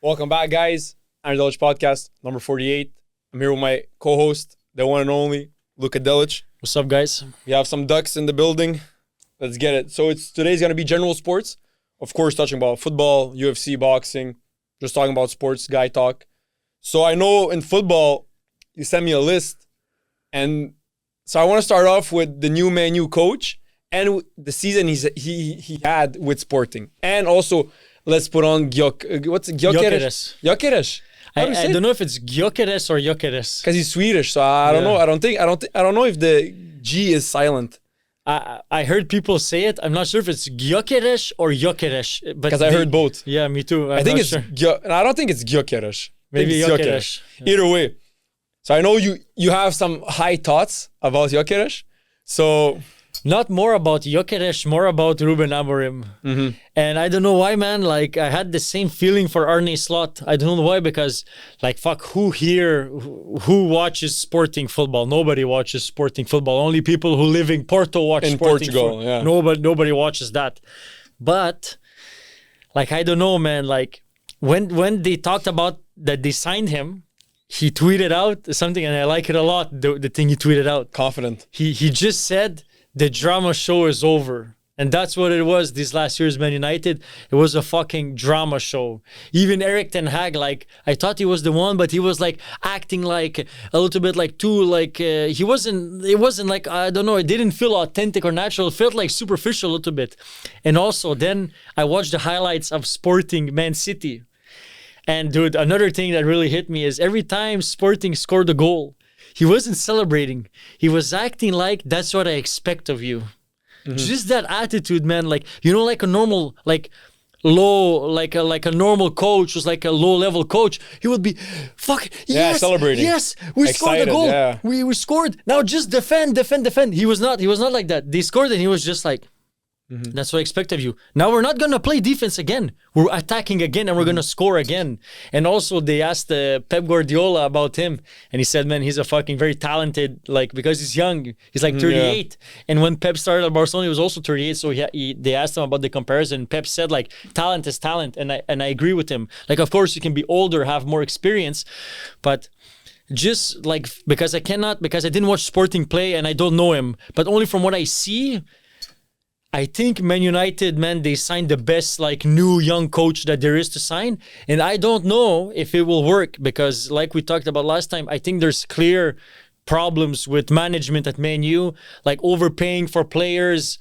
Welcome back, guys. Luka Delić podcast, number 48. I'm here with my co-host, the one and only, Luka Delić. What's up, guys? We have some ducks in the building. Let's get it. So today's going to be general sports. Of course, touching about football, UFC, boxing, just talking about sports, guy talk. So I know in football, you sent me a list. And so I want to start off with the new Man U coach and the season he had with Sporting. And also, let's put on Gyökeres. Gyökeres. I don't know if it's Gyökeres or Gyökeres. Because he's Swedish, so I don't know. I don't know if the G is silent. I heard people say it. I'm not sure if it's Gyökeres or Gyökeres. Because I heard both. Yeah, me too. I think it's I don't think it's Gyökeres. Maybe Gyökeres. Yeah. Either way. So I know you have some high thoughts about Gyökeres. So not more about Gyökeres, more about Ruben Amorim. Mm-hmm. And I don't know why, man. Like, I had the same feeling for Arne Slot. I don't know why, because, like, fuck, who watches Sporting football? Nobody watches Sporting football. Only people who live in Porto watch in Sporting Portugal. Yeah. Nobody watches that. But, like, I don't know, man. Like, when they talked about that they signed him, he tweeted out something, and I like it a lot, the thing he tweeted out. Confident. He just said, the drama show is over. And that's what it was this last year's Man United. It was a fucking drama show. Even Erik ten Hag, like, I thought he was the one, but he was like acting like a little bit like too, like, it wasn't like, I don't know, it didn't feel authentic or natural. It felt like superficial a little bit. And also then I watched the highlights of Sporting Man City. And dude, another thing that really hit me is every time Sporting scored a goal, he wasn't celebrating. He was acting like, that's what I expect of you. Mm-hmm. Just that attitude, man. Like, you know, like a normal, like low, like a normal coach was like a low-level coach. He would be, fuck, yes, celebrating. Yes, we scored a goal. Yeah. We scored. Now just defend. He was not like that. They scored and he was just like, that's what I expect of you. Now we're not going to play defense again. We're attacking again and we're going to score again. And also they asked Pep Guardiola about him. And he said, man, he's a fucking very talented, like, because he's young. He's like 38. Yeah. And when Pep started at Barcelona, he was also 38. So they asked him about the comparison. Pep said, like, talent is talent. And I agree with him. Like, of course, you can be older, have more experience. But just, like, because I didn't watch Sporting play and I don't know him. But only from what I see, I think Man United, man, they signed the best, like, new young coach that there is to sign. And I don't know if it will work because, like we talked about last time, I think there's clear problems with management at Man U, like overpaying for players.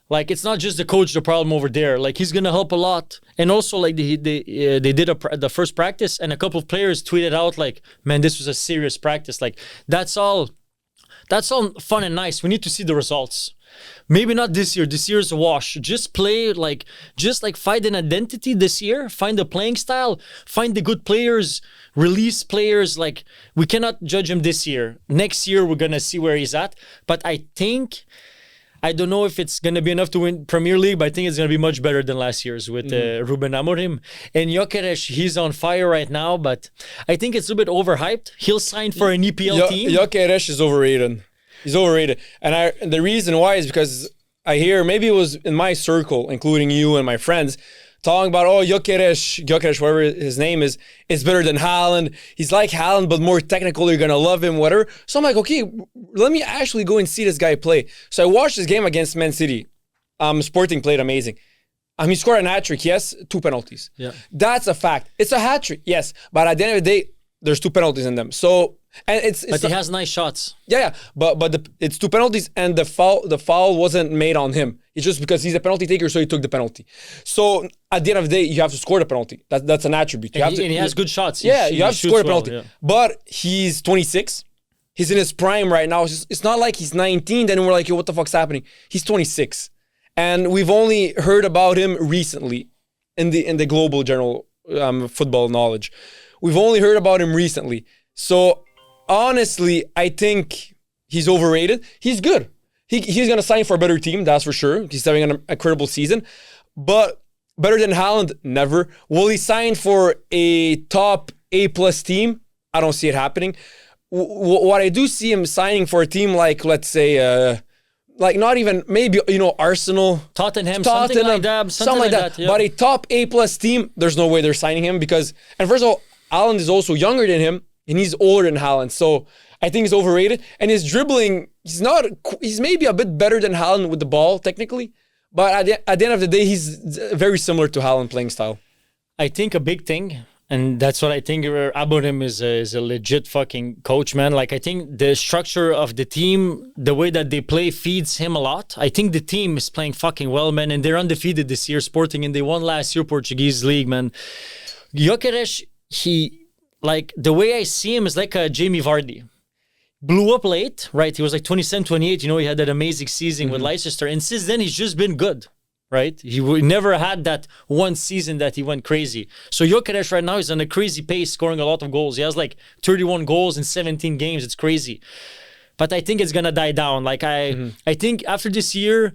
Like, it's not just the coach the problem over there. Like, he's going to help a lot. And also, like, they did the first practice and a couple of players tweeted out, like, man, this was a serious practice. Like, that's all fun and nice. We need to see the results. Maybe not this year. This year's a wash. Just play, like, find an identity this year. Find a playing style. Find the good players. Release players. Like, we cannot judge him this year. Next year, we're going to see where he's at. But I don't know if it's going to be enough to win Premier League, but I think it's going to be much better than last year's with Ruben Amorim. And Gyökeres, he's on fire right now, but I think it's a bit overhyped. He'll sign for an EPL team. Gyökeres is overrated. He's overrated. And the reason why is because I hear, maybe it was in my circle, including you and my friends, talking about, Gyökeres, whatever his name is better than Haaland. He's like Haaland, but more technical. You're going to love him, whatever. So I'm like, okay, let me actually go and see this guy play. So I watched this game against Man City. Sporting played amazing. He scored an hat-trick, yes, 2 penalties. Yeah. That's a fact. It's a hat-trick, yes. But at the end of the day, there's 2 penalties in them. So, and but he has nice shots. Yeah. But it's 2 penalties, and the foul wasn't made on him. It's just because he's a penalty taker, so he took the penalty. So at the end of the day, you have to score the penalty. That's an attribute. And he has good shots. You have to score the penalty. Well, yeah. But he's 26. He's in his prime right now. It's not like he's 19. Then we're like, yo, what the fuck's happening? He's 26, and we've only heard about him recently in the global general football knowledge. We've only heard about him recently. So honestly, I think he's overrated. He's good. He's going to sign for a better team, that's for sure. He's having an incredible season. But better than Haaland? Never. Will he sign for a top A+ team? I don't see it happening. What I do see him signing for a team like, let's say, like not even maybe Arsenal, Tottenham, something like that. Something like that. Yeah. But a top A+ team, there's no way they're signing him and first of all, Haaland is also younger than him and he's older than Haaland, so I think he's overrated. And his dribbling, he's maybe a bit better than Haaland with the ball technically, but at the end of the day, he's very similar to Haaland playing style. I think a big thing, and that's what I think about him, is a legit fucking coach, man. Like, I think the structure of the team, the way that they play feeds him a lot. I think the team is playing fucking well, man, and they're undefeated this year, Sporting, and they won last year Portuguese league, man. Gyökeres, like, the way I see him is like a Jamie Vardy. Blew up late, right? He was like 27, 28. He had that amazing season with Leicester, and since then, he's just been good. Right? He never had that one season that he went crazy. So Gyökeres right now is on a crazy pace, scoring a lot of goals. He has like 31 goals in 17 games. It's crazy. But I think it's going to die down. Like I think after this year,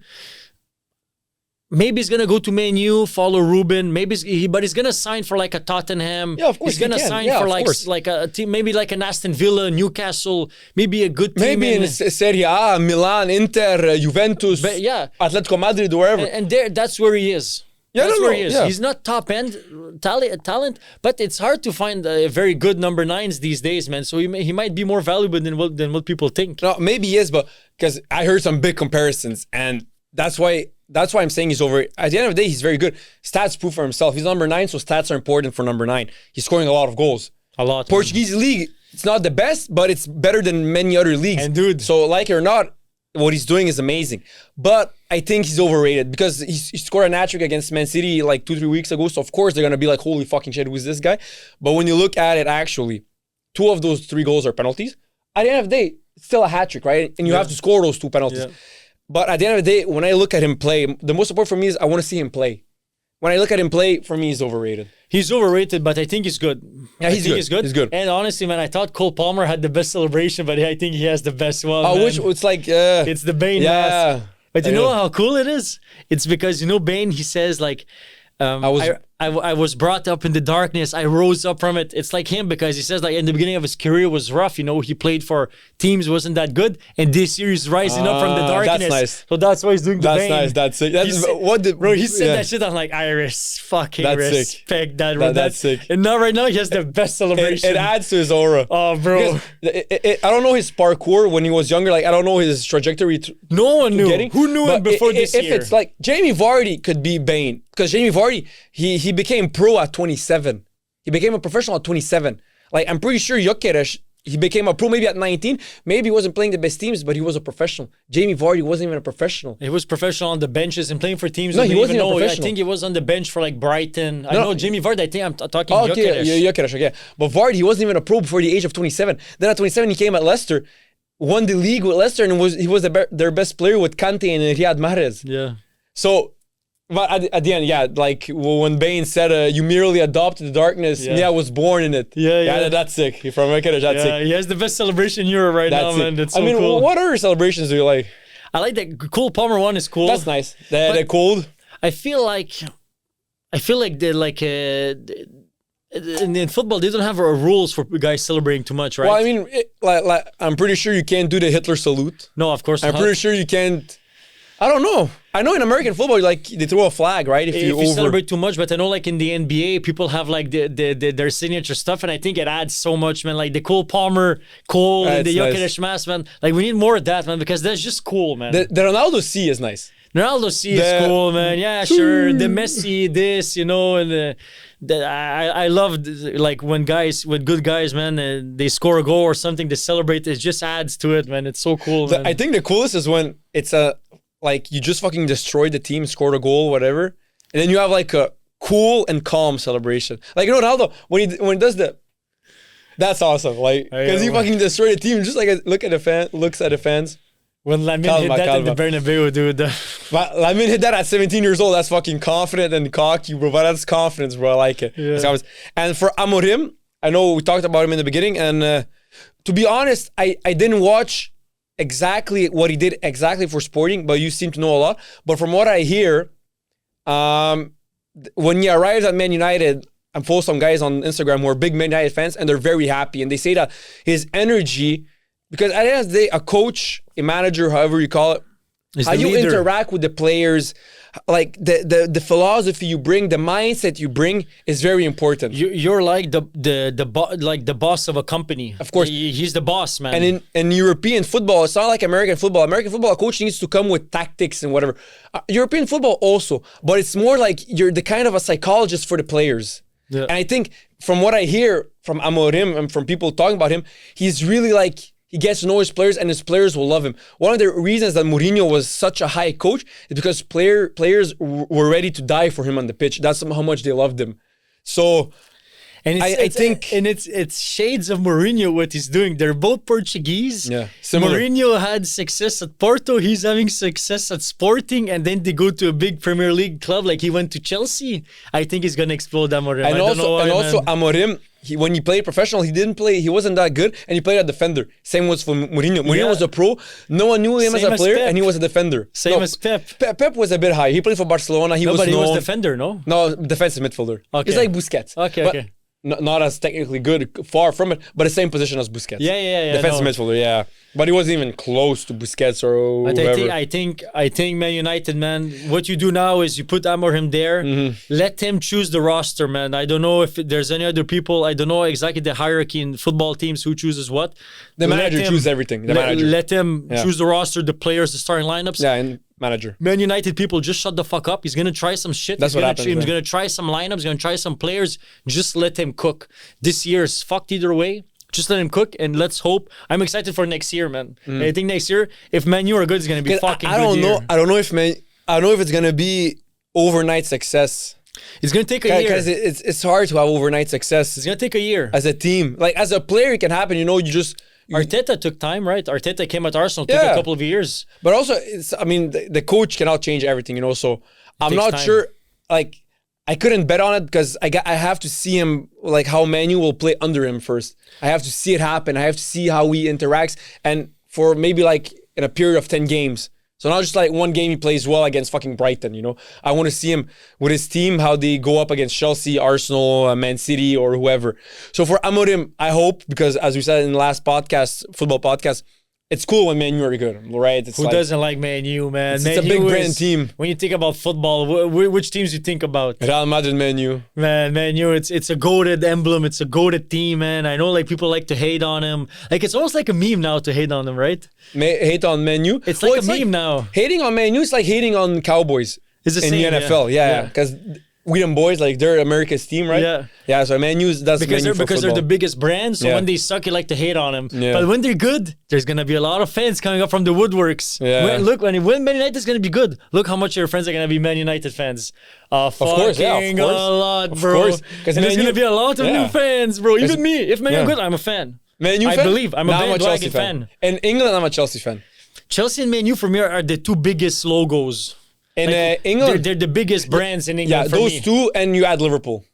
maybe he's going to go to Man U, follow Ruben. Maybe but he's going to sign for like a Tottenham. Yeah, of course. He's going to sign for like a team, maybe like an Aston Villa, Newcastle, maybe a good team. Maybe in Serie A, Milan, Inter, Juventus, Atletico Madrid, wherever. And that's where he is. Yeah, that's where he is. Yeah. He's not top end talent, but it's hard to find very good number 9s these days, man. So he might be more valuable than what people think. No, maybe he is, but because I heard some big comparisons, and that's why I'm saying he's over. At the end of the day, he's very good. Stats prove for himself. He's number 9, so stats are important for number 9. He's scoring a lot of goals. A lot. Portuguese league, it's not the best, but it's better than many other leagues. And dude, so like it or not, what he's doing is amazing. But I think he's overrated because he scored an hat-trick against Man City like 2-3 weeks ago. So of course they're gonna be like, holy fucking shit, who's this guy? But when you look at it, actually, 2 of those 3 goals are penalties. At the end of the day, it's still a hat-trick, right? And you have to score those 2 penalties. Yeah. But at the end of the day, when I look at him play, the most important for me is I want to see him play. When I look at him play, for me, he's overrated. He's overrated, but I think he's good. Yeah, he's good. He's good. And honestly, man, I thought Cole Palmer had the best celebration, but I think he has the best one. I wish it's like... it's the Bane mask. But you know how cool it is? It's because, Bane, he says like... I was brought up in the darkness. I rose up from it. It's like him because he says like in the beginning of his career was rough. He played for teams wasn't that good, and this year he's rising up from the darkness. That's nice. So that's why he's doing the Bane. That's nice. That's it. He said that shit. I'm like, I respect sick. that. That's sick. And now right now he has the best celebration. It adds to his aura. Oh, bro. I don't know his parkour when he was younger. Like I don't know his trajectory. No one knew. Who knew him before this year? If it's like Jamie Vardy could be Bane. Because Jamie Vardy, he became pro at 27. He became a professional at 27. Like, I'm pretty sure Gyökeres, he became a pro maybe at 19. Maybe he wasn't playing the best teams, but he was a professional. Jamie Vardy wasn't even a professional. He was professional on the benches and playing for teams. No, he wasn't even professional. I think he was on the bench for like Brighton. I know Jamie Vardy, I think I'm talking Gyökeres. Gyökeres, okay. But Vardy, he wasn't even a pro before the age of 27. Then at 27, he came at Leicester, won the league with Leicester, and he was their best player with Kante and Riyad Mahrez. Yeah. So... But at the end, like when Bane said, you merely adopted the darkness, I was born in it. Yeah. That's sick. From Gyökeres, that's sick. He has the best celebration in Europe right now, man. That's so cool. What other celebrations do you like? I like that Cole Palmer one is cool. That's nice. They're cold. I feel like they're like... in football, they don't have rules for guys celebrating too much, right? Well, I mean, I'm pretty sure you can't do the Hitler salute. No, of course not. I'm pretty sure you can't... I don't know. I know in American football, like they throw a flag, right? If you celebrate too much, but I know like in the NBA, people have like their signature stuff, and I think it adds so much, man. Like the Cole Palmer, and the Gyökeres mask, man. Like we need more of that, man, because that's just cool, man. The Ronaldo C is nice. Ronaldo C is cool, man. Yeah, sure. The Messi, this, and I love like when good guys, man, they score a goal or something, they celebrate. It just adds to it, man. It's so cool, man. I think the coolest is when it's like you just fucking destroyed the team, scored a goal, whatever, and then you have like a cool and calm celebration. Like Ronaldo when he does that's awesome. Like because he fucking destroyed the team, just like looks at the fans. When Lamine hit that in the Bernabeu, dude. But Lamine hit that at 17 years old. That's fucking confident and cocky, bro. But that's confidence, bro. I like it. Yeah. And for Amorim, I know we talked about him in the beginning, and to be honest, I didn't watch exactly what he did exactly for Sporting, but you seem to know a lot. But from what I hear, when he arrived at Man United, I follow some guys on Instagram who are big Man United fans, and they're very happy. And they say that his energy, because at the end of the day, a coach, a manager, however you call it, He's how the you leader. interact with the players, like the philosophy you bring, the mindset you bring is very important. You're like the boss of a company. Of course. He's the boss, man. And in European football, it's not like American football. American football, a coach needs to come with tactics and whatever. European football also, but it's more like you're the kind of a psychologist for the players. Yeah. And I think from what I hear from Amorim and from people talking about him, he's really like, he gets to know his players and his players will love him. One of the reasons that Mourinho was such a high coach is because players were ready to die for him on the pitch. That's how much they loved him. So And I think it's shades of Mourinho what he's doing. They're both Portuguese. Yeah, similar. Mourinho had success at Porto. He's having success at Sporting, and then they go to a big Premier League club like he went to Chelsea. I think he's gonna explode Amorim. And I don't know why, also man. Amorim, when he played professional, he wasn't that good, and he played a defender. Same was for Mourinho. Mourinho was a pro. No one knew him as Same a as player, Pep. and he was a defender. Same as Pep. Pep was a bit high. He played for Barcelona. He No, was but he was known. defender, no? No, defensive midfielder. Okay. He's like Busquets. Okay, But okay. Not as technically good, far from it, but the same position as Busquets. Yeah. Defensive no. midfielder, yeah. But he wasn't even close to Busquets or But whoever. I think Man United, man, what you do now is you put Amorim there, let him choose the roster, man. I don't know if there's any other people. I don't know exactly the hierarchy in football teams who chooses what. The Let manager him- chooses everything. The manager. Let him Yeah. choose the roster, the players, the starting lineups. Yeah, and manager. Man United people, just shut the fuck up. He's gonna try some shit. That's what happens, He's man. gonna try some lineups. He's gonna try some players. Just let him cook. This year's fucked either way. Just let him cook, and let's hope. I'm excited for next year, man. And I think next year, if Man U are good, it's gonna be 'Cause fucking I don't good know. year. I don't know if it's gonna be overnight success. It's gonna take a year. Because it's hard to have overnight success It's gonna take a year. as a team. Like as a player, it can happen. You know, Arteta took time, right? Arteta came at Arsenal, took Yeah. a couple of years. But also, the coach cannot change everything, you know. So I'm takes not time. sure. Like, I couldn't bet on it because I have to see him, like how Manu will play under him first. I have to see it happen. I have to see how he interacts, and for maybe like in a period of 10 games. So not just like one game he plays well against fucking Brighton, you know. I want to see him with his team, how they go up against Chelsea, Arsenal, Man City, or whoever. So for Amorim, I hope, because as we said in the last podcast, football podcast, it's cool when Man U are good, right? It's Who like, doesn't like Man U, man? It's Man a big U brand is- team. When you think about football, which teams you think about? Real Madrid, Man U. Man U, it's a goated emblem. It's a goated team, man. I know like people like to hate on him. Like it's almost like a meme now to hate on them, right? Hate on Man U. It's like a meme now. Hating on Man U is like hating on Cowboys It's the in same, the NFL. Yeah, because we them boys, like they're America's team, right? Yeah. Yeah, so Man U's that's Because Man U for they're the football. biggest brand, so Yeah. when they suck, you like to hate on them. Yeah. But when they're good, there's gonna be a lot of fans coming up from the woodworks. Yeah. When Man United is gonna be good, look how much your friends are gonna be Man United fans. course, yeah, of Fucking course. a lot, Of bro. course. 'Cause And there's Man gonna U- be a lot of Yeah. new fans, bro. Even me, if Man U Yeah. good, I'm a fan. Man U I fan? believe. I'm a Now bandwagon fan. In England, I'm a Chelsea fan. Chelsea and Man U for me are the two biggest logos. In Like, England, they're the biggest brands in England yeah, for those me. two, and you add Liverpool.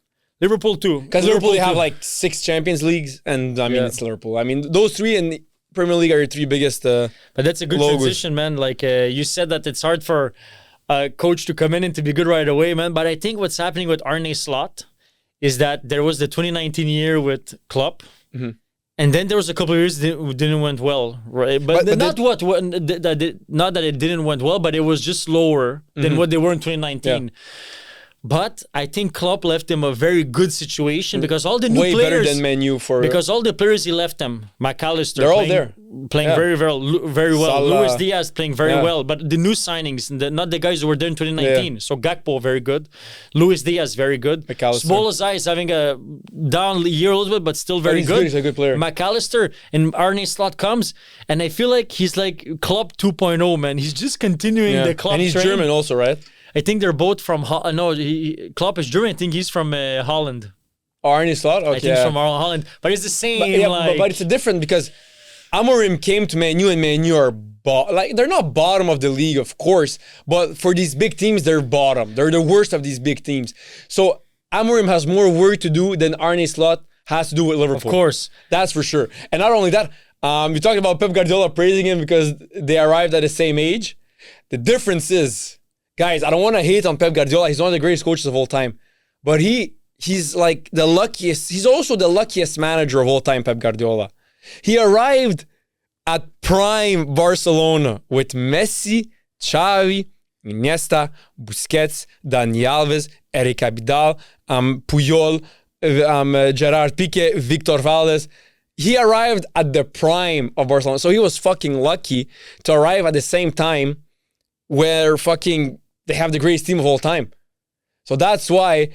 Liverpool too. Because Liverpool, they have too. like 6 Champions Leagues, and I mean, Yeah. it's Liverpool. I mean, those 3 in the Premier League are your 3 biggest. But that's a good logos. transition, man. Like you said that it's hard for a coach to come in and to be good right away, man. But I think what's happening with Arne Slot is that there was the 2019 year with Klopp. Mm-hmm. And then there was a couple of years that didn't went well, right? But not that it didn't went well, but it was just lower than what they were in 2019. Yeah. But I think Klopp left him a very good situation because all the new way players, better than Man U for. because all the players he left them, McAllister, They're all playing, there. playing Yeah. very well. Salah. Luis Diaz playing very Yeah. well, but the new signings, not the guys who were there in 2019. So Gakpo very good, Luis Diaz very good. McAllister. Szoboszlai is having a down year a little bit, but still very he's good. good. He's a good player. McAllister and Arne Slot comes, and I feel like he's like Klopp 2.0, man. He's just continuing yeah. the Klopp And he's train. German also, right? I think they're both from Klopp is German. I think he's from Holland. Arne Slot? Okay. I think he's from Holland, but it's the same. But, yeah, like, but it's different because Amorim came to Man U, and Man U are they're not bottom of the league, of course, but for these big teams, they're bottom. They're the worst of these big teams. So Amorim has more work to do than Arne Slot has to do with Liverpool. Of course. That's for sure. And not only that, you talked about Pep Guardiola praising him because they arrived at the same age. The difference is, guys, I don't want to hate on Pep Guardiola. He's one of the greatest coaches of all time. But he's like the luckiest. He's also the luckiest manager of all time, Pep Guardiola. He arrived at prime Barcelona with Messi, Xavi, Iniesta, Busquets, Dani Alves, Eric Abidal, Puyol, Gerard Piqué, Victor Valdes. He arrived at the prime of Barcelona. So he was fucking lucky to arrive at the same time where fucking they have the greatest team of all time. So that's why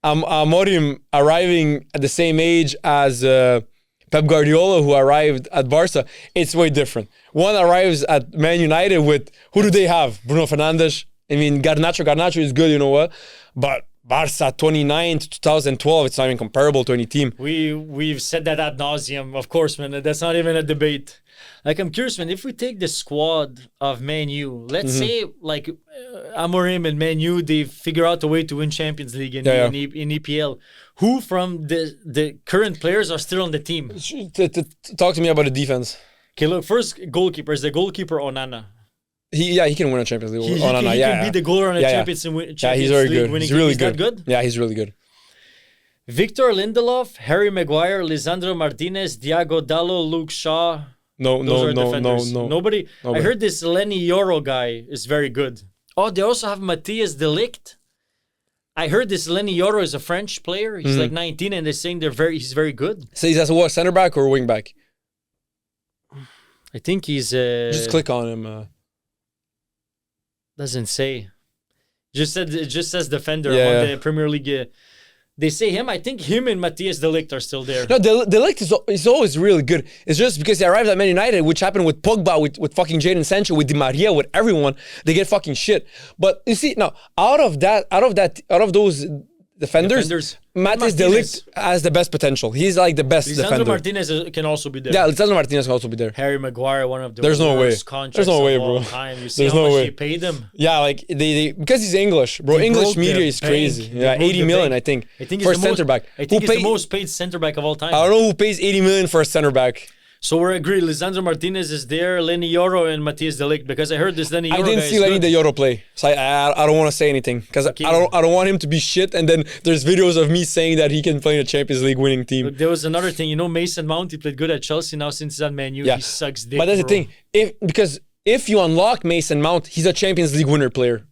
Amorim arriving at the same age as Pep Guardiola, who arrived at Barca, it's way different. One arrives at Man United with, who do they have? Bruno Fernandes. I mean, Garnacho is good, you know what? But Barca 29 to 2012, it's not even comparable to any team. We've said that ad nauseum, of course, man. That's not even a debate. Like, I'm curious, man, if we take the squad of Man U, let's say, like, Amorim and Man U, they figure out a way to win Champions League in EPL. Who from the current players are still on the team? Talk to me about the defense. Okay, look, first goalkeeper. Is the goalkeeper Onana? He can win a Champions League. He can be the goaler on a Champions League. Yeah, he's very good. He's really good. That good? Yeah, he's really good. Victor Lindelof, Harry Maguire, Lisandro Martinez, Diego Dallo, Luke Shaw. No. Nobody. I heard this Lenny Yoro guy is very good. Oh, they also have Matthias de Ligt. I heard this Lenny Yoro is a French player. He's like 19, and they're saying he's very good. So he's as what, center back or wing back? I think he's. Just click on him. Doesn't say. It just says defender on the Premier League. They say him. I think him and Matthias de Ligt are still there. No, de Ligt is always really good. It's just because he arrived at Man United, which happened with Pogba, with fucking Jadon Sancho, with Di Maria, with everyone. They get fucking shit. But you see, now out of those defenders, Matthias de Ligt has the best potential. He's like the best defender. Lisandro Martinez can also be there. Yeah, Lisandro Martinez can also be there. Harry Maguire, one of the worst contracts of all time. You see how much they paid him? Yeah, like they because he's English, bro. English media is crazy. Yeah, 80 million, I think for a center back. I think he's the most paid center back of all time. I don't know who pays 80 million for a center back. So we're agreed. Lisandro Martinez is there, Lenny Yoro and Matthias de Ligt, because I heard this Lenny Yoro I didn't see Lenny de Yoro play, so I don't want to say anything because I don't want him to be shit. And then there's videos of me saying that he can play in a Champions League winning team. Look, there was another thing, Mason Mount. He played good at Chelsea. Now since he's at Man U, he sucks dick. But that's the thing, if you unlock Mason Mount, he's a Champions League winner player.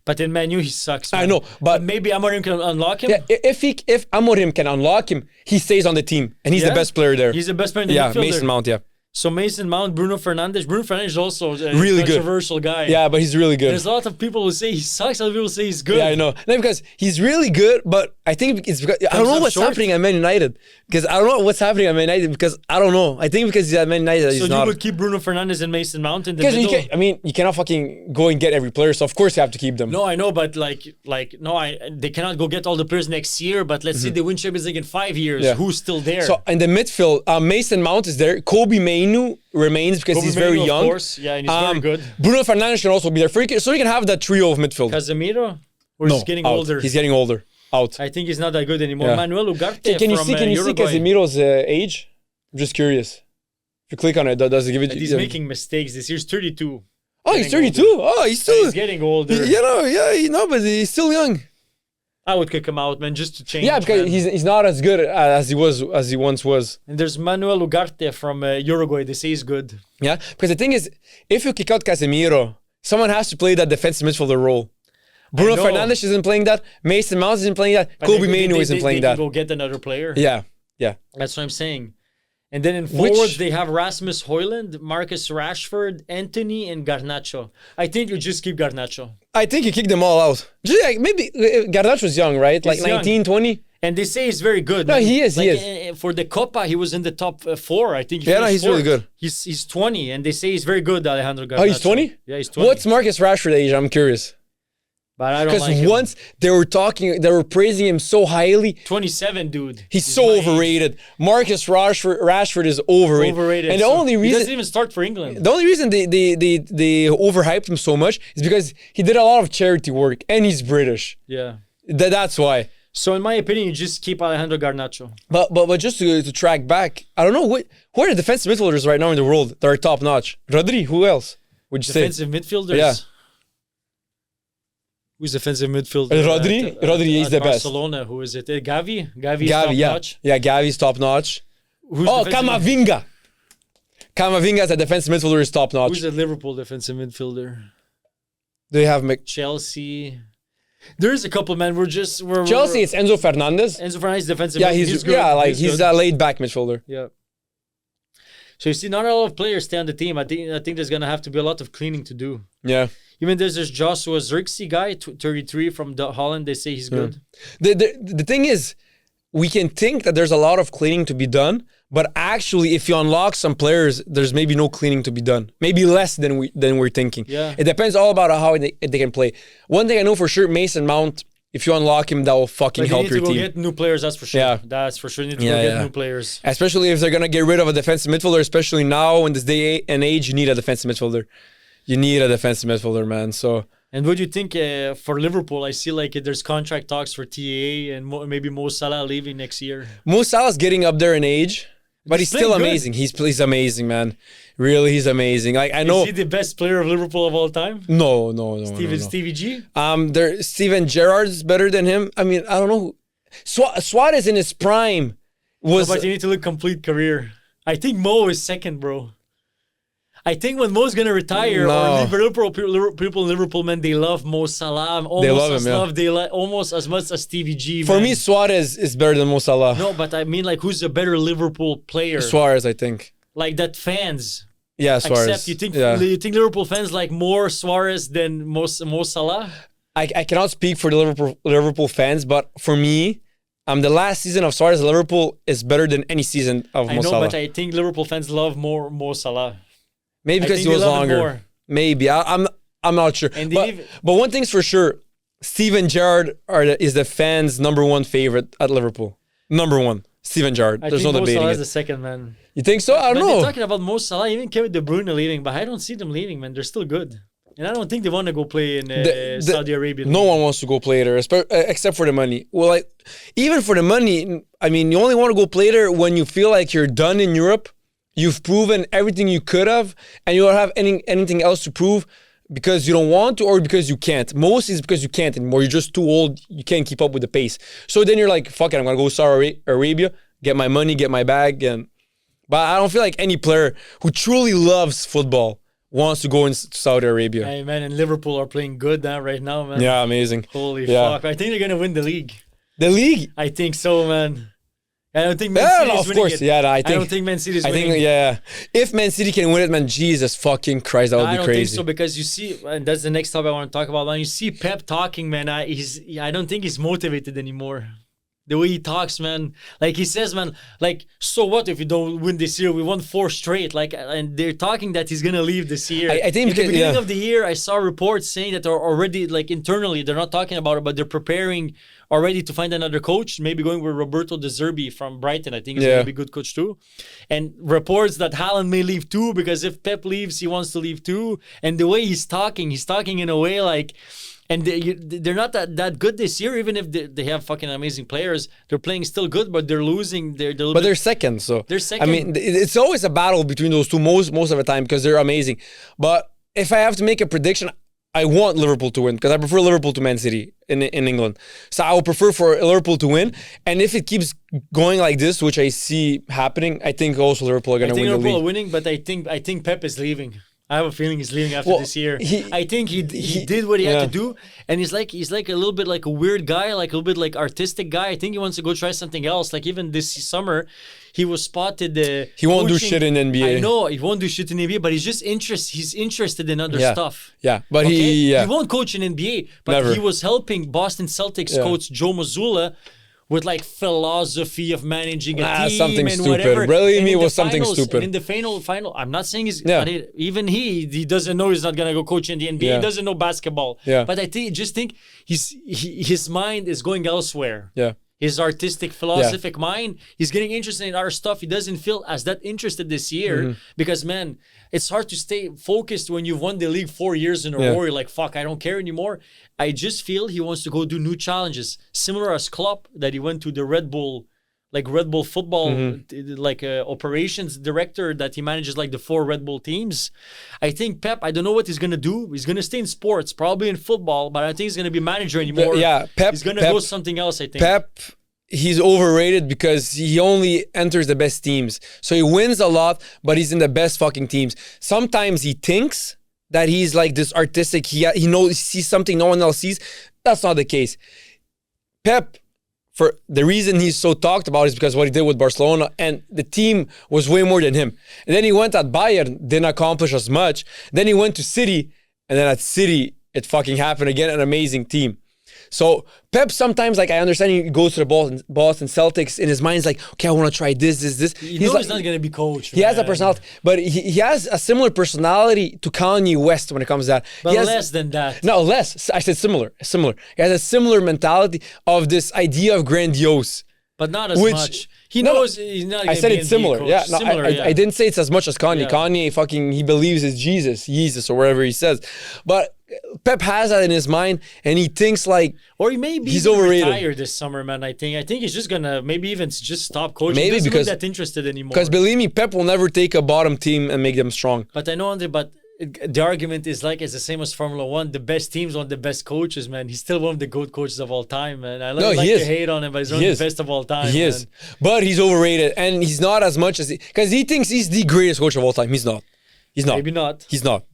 But in Man U, he sucks, man. I know, but maybe Amorim can unlock him. Yeah, if Amorim can unlock him, he stays on the team, and he's the best player there. He's the best player in the midfield. Yeah, Mason Mount, yeah. So Mason Mount, Bruno Fernandes. Bruno Fernandes is also a really controversial guy. Yeah, but he's really good. There's a lot of people who say he sucks. Other people say he's good. Yeah, I know. No, because he's really good, but I think it's because I don't know what's happening at Man United. Because I don't know what's happening at Man United. Because I don't know. I think because he's at Man United, he's not. So you would keep Bruno Fernandes and Mason Mount in the middle? Because you cannot fucking go and get every player. So of course you have to keep them. No, I know, but they cannot go get all the players next year. But let's say they win Champions League in 5 years. Yeah. Who's still there? So in the midfield, Mason Mount is there. Kobe Mainoo remains because he's very young. Of course, yeah, and he's very good. Bruno Fernandes can also be there. So you can have that trio of midfield. Casemiro? Or he's getting older? He's getting older. Out. I think he's not that good anymore. Yeah. Manuel Ugarte can you see Casemiro's age? I'm just curious. If you click on it, does it give it? He's making mistakes. This year's 32. Oh, he's 32. Older. Oh, he's still. He's getting older. But he's still young. I would kick him out, man, just to change. Yeah, because he's not as good as he once was. And there's Manuel Ugarte from Uruguay. They say he's good. Yeah, because the thing is, if you kick out Casemiro, someone has to play that defensive midfielder role. Bruno Fernandes isn't playing that. Mason Mount isn't playing that. Kobe Mainoo isn't playing that. They can go get another player. Yeah. That's what I'm saying. And then in forwards, they have Rasmus Højlund, Marcus Rashford, Anthony, and Garnacho. I think you just keep Garnacho. I think you kick them all out. Maybe Garnacho's young, right? Like 19, 20? And they say he's very good. No, man. He is. For the Copa, he was in the top 4, I think. He's really good. He's 20, and they say he's very good, Alejandro Garnacho. Oh, he's 20? Yeah, he's 20. What's Marcus Rashford's age? I'm curious. But I don't like him. Because once they were praising him so highly. 27, dude. He's so overrated. Marcus Rashford is overrated. And the only reason he doesn't even start for England. The only reason they overhyped him so much is because he did a lot of charity work and he's British. Yeah. That's why. So in my opinion, you just keep Alejandro Garnacho. But just to track back, I don't know who are the defensive midfielders right now in the world that are top notch. Rodri, who else would you say? Defensive midfielders? Yeah. Who's defensive midfielder? Rodri is the best. Barcelona, who is it? Gavi? Gavi's top notch? Yeah, Gavi's top notch. Camavinga. Camavinga as a defensive midfielder is top notch. Who's the Liverpool defensive midfielder? They have Chelsea. There's a couple, man. Chelsea. It's Enzo Fernandez. Enzo Fernandez defensive. Yeah, he's good. He's a laid back midfielder. Yeah. So you see, not a lot of players stay on the team. I think there's gonna have to be a lot of cleaning to do. Yeah. Even there's this Joshua Zirkzee guy, 33 from Holland. They say he's good. The thing is, we can think that there's a lot of cleaning to be done, but actually, if you unlock some players, there's maybe no cleaning to be done. Maybe less than we're thinking. Yeah. It depends all about how they can play. One thing I know for sure, Mason Mount, if you unlock him, that will fucking help your team. You need to go get new players, that's for sure. Yeah. That's for sure. You need to go get new players. Especially if they're going to get rid of a defensive midfielder, especially now in this day and age, you need a defensive midfielder. You need a defensive midfielder, man. So... And what do you think for Liverpool? I see like there's contract talks for TAA and maybe Mo Salah leaving next year. Mo Salah's getting up there in age, but he's still amazing. He's amazing, man. Really, he's amazing. Like I know. Is he the best player of Liverpool of all time? No. Stevie G? Steven Gerrard's better than him. I mean, I don't know. Suarez in his prime was... No, but you need to look complete career. I think Mo is second, bro. I think when Mo's gonna retire or leave Liverpool, people in Liverpool, man, they love Mo Salah. They love him, almost as much as Stevie G. For me, Suarez is better than Mo Salah. No, but I mean, like, who's a better Liverpool player? Suarez, I think. Like that fans. Yeah, Suarez. Except you think Liverpool fans like more Suarez than Mo Salah? I cannot speak for the Liverpool fans, but for me, the last season of Suarez at Liverpool is better than any season of Mo Salah. I know, but I think Liverpool fans love more Mo Salah. Maybe because he was longer. Maybe. I'm not sure. But one thing's for sure, Steven Gerrard is the fans' number one favorite at Liverpool. Number one. Steven Gerrard. There's no debating it. Mo Salah is the second, man. You think so? I don't know. They're talking about Mo Salah, even Kevin De Bruyne leaving, but I don't see them leaving, man. They're still good. And I don't think they want to go play in Saudi Arabia. No one wants to go play there, except for the money. Well, even for the money, I mean, you only want to go play there when you feel like you're done in Europe. You've proven everything you could have, and you don't have anything else to prove because you don't want to or because you can't. Most is because you can't anymore. You're just too old. You can't keep up with the pace. So then you're like, fuck it, I'm going to go to Saudi Arabia, get my money, get my bag. But I don't feel like any player who truly loves football wants to go in Saudi Arabia. Hey, man, and Liverpool are playing good right now, man. Yeah, amazing. Holy fuck. I think they're going to win the league. The league? I think so, man. I don't think Man City is winning it. I don't think Man City is winning. If Man City can win it, man, Jesus fucking Christ, that would be crazy. I don't think so because you see, and that's the next topic I want to talk about. Man, you see Pep talking, man. I don't think he's motivated anymore. The way he talks, man. Like he says, man, like, so what if you don't win this year? We won 4 straight. Like, and they're talking that he's gonna leave this year. I think at the beginning of the year, I saw reports saying that they're already, like, internally, they're not talking about it, but they're preparing already to find another coach. Maybe going with Roberto De Zerbi from Brighton. I think he's gonna be a good coach too. And reports that Haaland may leave too, because if Pep leaves, he wants to leave too. And the way he's talking in a way like. And they're not that good this year, even if they have fucking amazing players. They're playing still good, but they're losing. They're second, so they're second. I mean, it's always a battle between those two most of the time because they're amazing. But if I have to make a prediction, I want Liverpool to win because I prefer Liverpool to Man City in England. So I would prefer for Liverpool to win. And if it keeps going like this, which I see happening, I think also Liverpool are going to win the league. Liverpool are winning, but I think Pep is leaving. I have a feeling he's leaving after this year. I think he did what he had to do, and he's like a little bit like a weird guy, like a little bit like artistic guy. I think he wants to go try something else. Like even this summer, he was spotted. He won't do shit in NBA. I know he won't do shit in NBA, but he's just He's interested in other stuff. Yeah, but he won't coach in NBA. But Never. He was helping Boston Celtics coach Joe Mazzulla with like philosophy of managing a team something and stupid. whatever. Really, and it was something stupid. And in the final, I'm not saying he's even he doesn't know he's not gonna go coach in the NBA. He doesn't know basketball. Yeah. But I think his mind is going elsewhere. Yeah. His artistic, philosophic mind, he's getting interested in other stuff. He doesn't feel as that interested this year because, man, it's hard to stay focused when you've won the league 4 years in a row. You're like, fuck, I don't care anymore. I just feel he wants to go do new challenges. Similar as Klopp, that he went to the Red Bull football, operations director, that he manages like the 4 Red Bull teams. I think Pep, I don't know what he's going to do. He's going to stay in sports, probably in football, but I think he's going to be manager anymore. Pep. He's going to go something else, I think. Pep, he's overrated because he only enters the best teams. So he wins a lot, but he's in the best fucking teams. Sometimes he thinks that he's like this artistic. He knows, he sees something no one else sees. That's not the case. Pep, for the reason he's so talked about is because what he did with Barcelona, and the team was way more than him. And then he went at Bayern, didn't accomplish as much. Then he went to City, and then at City, it fucking happened again, an amazing team. So Pep sometimes, like, I understand he goes to the Boston Celtics, in his mind, he's like, okay, I want to try this. You know he's not going to be coach. He has a personality, but he has a similar personality to Kanye West when it comes to that. But less than that. No, less. I said similar. He has a similar mentality of this idea of grandiose. But not as much. He knows he's not going I to said be it's similar. coach. Yeah, no, Similar, I didn't say it's as much as Kanye. Yeah. Kanye fucking, he believes it's Jesus, or whatever he says. But Pep has that in his mind, and he thinks like, or he may be he's overrated. Retired this summer, man. I think he's just gonna maybe even just stop coaching. Maybe he doesn't because look that interested anymore. Because believe me, Pep will never take a bottom team and make them strong. But I know, Andre, but the argument is like it's the same as Formula One. The best teams want the best coaches, man. He's still one of the GOAT coaches of all time, man. I like to hate on him, but he's one of the best of all time. He is. But he's overrated, and he's not as much as because he thinks he's the greatest coach of all time. He's not. He's not. Maybe not. He's not.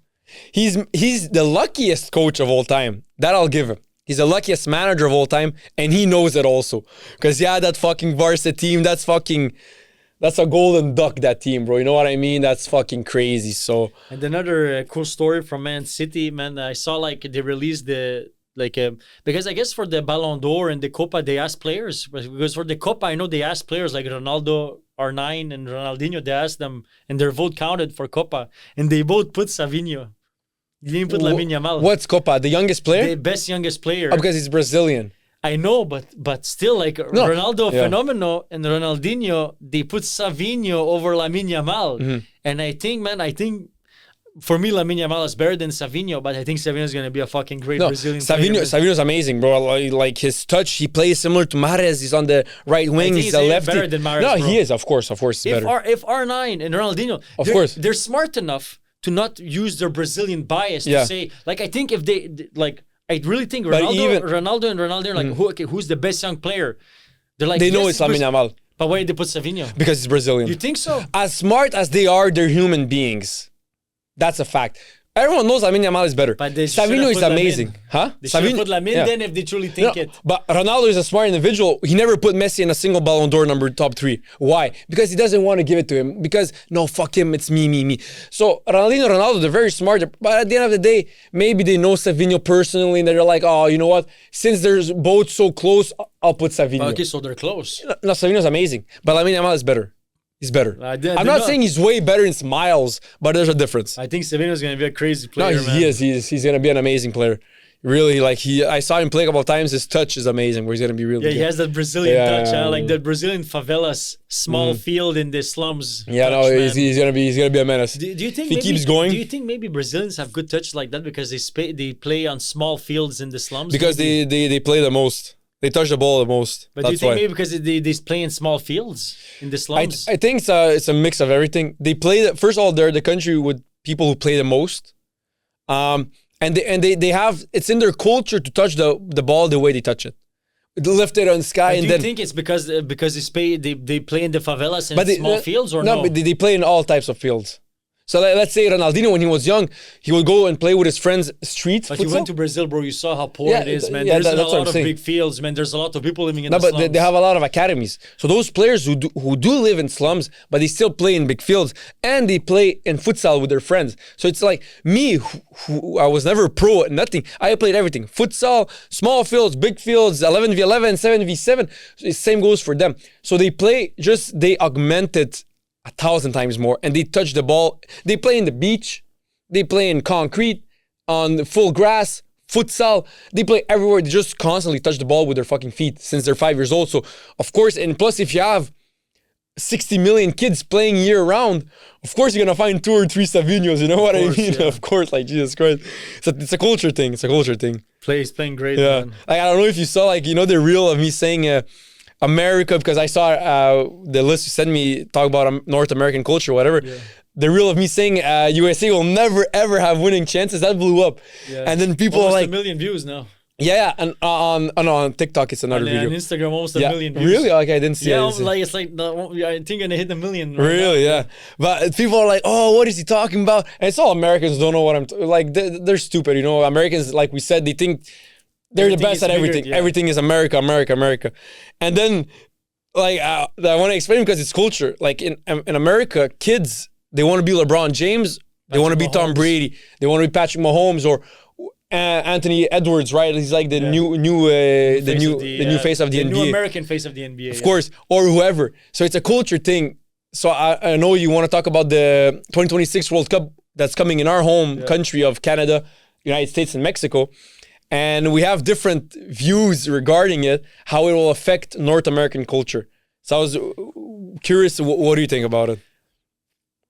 He's the luckiest coach of all time. That I'll give him. He's the luckiest manager of all time, and he knows it also. Because that fucking varsity team, that's a golden duck, that team, bro. You know what I mean? That's fucking crazy. So. And another cool story from Man City, man. I saw like they released because I guess for the Ballon d'Or and the Copa they asked players, because for the Copa I know they asked players like Ronaldo, R9 and Ronaldinho, they asked them and their vote counted for Copa, and they both put Savinho. They didn't put Lamine Yamal. What's Copa? The youngest player? The best youngest player. Oh, because he's Brazilian. I know, but still, like Ronaldo Fenomeno and Ronaldinho, they put Savinho over Lamine Yamal. Mm-hmm. And I think for me, Lamine Yamal is better than Savinho, but I think Savinho is going to be a fucking great Brazilian player. Savinho's amazing, bro. Like his touch, he plays similar to Mahrez. He's on the right wing. He's a lefty. Better than Mahrez, no, bro. he is, of course, he's better. If R9 and Ronaldinho, they're smart enough to not use their Brazilian bias to say, like, I think if they, like, I really think Ronaldo and Ronaldo are like, who's the best young player? They're like, they know it's Lamine Yamal. But why did they put Savinho? Because he's Brazilian. You think so? As smart as they are, they're human beings. That's a fact. Everyone knows Lamine Yamal is better. But Savinho is amazing. Lamine. Huh? They should have put Lamine then if they truly think it. But Ronaldo is a smart individual. He never put Messi in a single Ballon d'Or top 3. Why? Because he doesn't want to give it to him. Because, no, fuck him, it's me. So Ronaldinho and Ronaldo, they're very smart. But at the end of the day, maybe they know Savinho personally and they're like, oh, you know what? Since they're both so close, I'll put Savinho. Okay, so they're close. No, Savinho's amazing. But Lamine Yamal is better. He's better. I'm not saying he's way better in smiles, but there's a difference. I think Savinho is going to be a crazy player, man. He is. He's going to be an amazing player. Really, like I saw him play a couple of times. His touch is amazing. Where he's going to be really good. He has that Brazilian touch, like the Brazilian favelas, small field in the slums. Yeah, touch, he's going to be a menace. Do you think if he keeps going? Do you think maybe Brazilians have good touch like that because they play on small fields in the slums? Because they play the most. They touch the ball the most. But do you think maybe because they play in small fields in the slums? I think it's a mix of everything. They play first of all, they're the country with people who play the most, and they have it's in their culture to touch the ball the way they touch it. They lift it on the sky, and do you think it's because they play in the favelas and small fields or no? No, but they play in all types of fields. So let's say Ronaldinho, when he was young, he would go and play with his friends street But futsal. you went to Brazil, bro. You saw how poor it is, man. There's a lot of big fields, man. There's a lot of people living in the slums. But they have a lot of academies. So those players who do live in slums, but they still play in big fields, and they play in futsal with their friends. So it's like me, who I was never pro at nothing. I played everything. Futsal, small fields, big fields, 11v11, 7v7. So the same goes for them. So they augment it 1,000 times more, and they touch the ball. They play in the beach, they play in concrete, on the full grass, futsal. They play everywhere. They just constantly touch the ball with their fucking feet since they're 5 years old. So of course, and plus if you have 60 million kids playing year round, of course you're gonna find 2 or 3 Savinhos. You know what I mean? Yeah. Of course, like Jesus Christ. It's a culture thing. He's playing great. Yeah. Man. Like, I don't know if you saw the reel of me saying America, because I saw the list you sent me talk about North American culture, whatever. Yeah. The reel of me saying USA will never ever have winning chances, that blew up. Yeah. And then people are like, almost 1 million views now. Yeah, and on TikTok it's another And video. on Instagram, almost a Yeah, million views. really? Okay, I didn't see Yeah, it. like it's like I think gonna hit a million. Right Really, now. yeah. But people are like, "Oh, what is he talking about?" And it's all Americans don't know what like. They're stupid, you know. Americans, like we said, they think they're Everything the best is at bigger, everything. yeah. Everything is America, America, America. And then, like, I want to explain because it's culture. Like in America, kids they want to be LeBron James, they want to be Tom Mahomes. Brady, they want to be Patrick Mahomes or Anthony Edwards, right? He's like the new face of the NBA. new American face of the NBA. Of course, or whoever. So it's a culture thing. So I know you want to talk about the 2026 World Cup that's coming in our home country of Canada, United States, and Mexico. And we have different views regarding it, how it will affect North American culture. So I was curious, what do you think about it?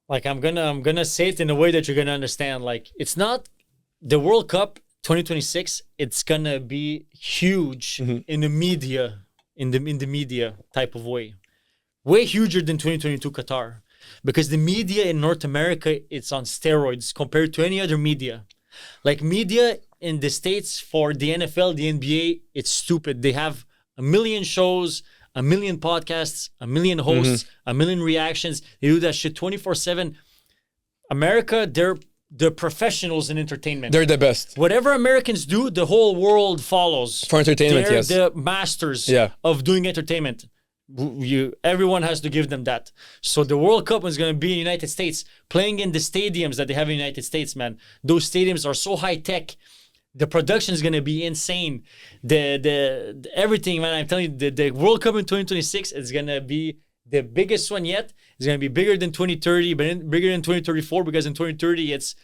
Like I'm gonna say it in a way that you're gonna understand. Like it's not the World Cup 2026. It's gonna be huge in the media, in the media type of way huger than 2022 Qatar, because the media in North America it's on steroids compared to any other media. Like media in the States for the NFL, the NBA, it's stupid. They have a million shows, a million podcasts, a million hosts, a million reactions. They do that shit 24/7. America, they're professionals in entertainment. They're the best. Whatever Americans do, the whole world follows. For entertainment, They're yes. the masters of doing entertainment. Everyone has to give them that. So the World Cup is going to be in the United States, playing in the stadiums that they have in the United States, man. Those stadiums are so high tech. The production is going to be insane. The everything, man. I'm telling you, the World Cup in 2026 is going to be the biggest one yet. It's going to be bigger than 2030, but bigger than 2034 because in 2030 it's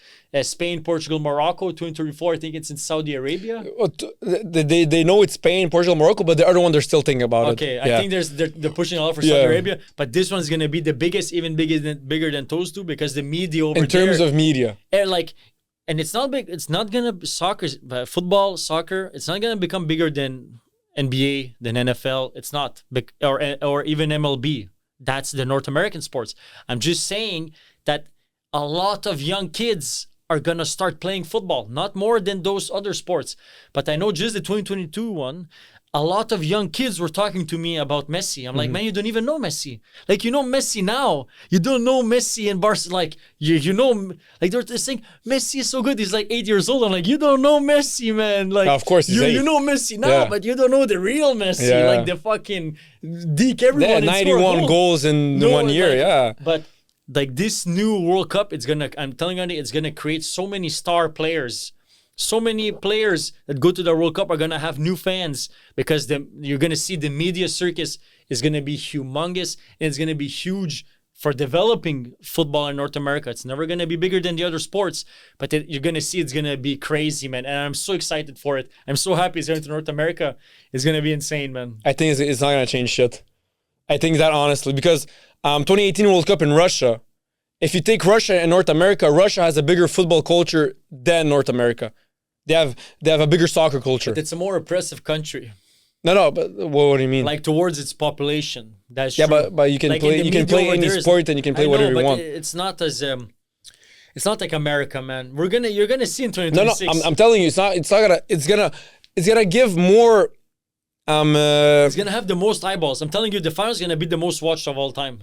Spain, Portugal, Morocco. 2034, I think it's in Saudi Arabia. They know it's Spain, Portugal, Morocco, but the other one they're still thinking about Okay, it. I think they're pushing a lot for Saudi Arabia, but this one's going to be the biggest, even bigger than those two because the media over in terms of media. And it's not big. It's not gonna football, soccer. It's not gonna become bigger than NBA, than NFL. It's not big, or even MLB. That's the North American sports. I'm just saying that a lot of young kids are gonna start playing football, not more than those other sports. But I know just the 2022 one. A lot of young kids were talking to me about Messi. I'm like, man, you don't even know Messi. Like, you know Messi now. You don't know Messi in Barcelona. Like, you know, like they're saying, Messi is so good. He's like 8 years old. I'm like, you don't know Messi, man. Like, of course, you know Messi now, but you don't know the real Messi. Yeah. Like the fucking deke everyone. 91 goals in 1 year, like, But like this new World Cup, I'm telling you, it's gonna create so many star players. So many players that go to the World Cup are going to have new fans because you're going to see the media circus is going to be humongous and it's going to be huge for developing football in North America. It's never going to be bigger than the other sports, but you're going to see it's going to be crazy, man. And I'm so excited for it. I'm so happy it's going to North America. It's going to be insane, man. I think it's not going to change shit. I think that honestly, because 2018 World Cup in Russia, if you take Russia and North America, Russia has a bigger football culture than North America. They have a bigger soccer culture. But it's a more oppressive country. No, but what do you mean? Like towards its population. That's true. But you can like play any sport and you can play whatever you want. It's not as it's not like America, man. You're gonna see in 2026. No, I'm telling you, it's gonna give more. It's gonna have the most eyeballs. I'm telling you, the final's gonna be the most watched of all time.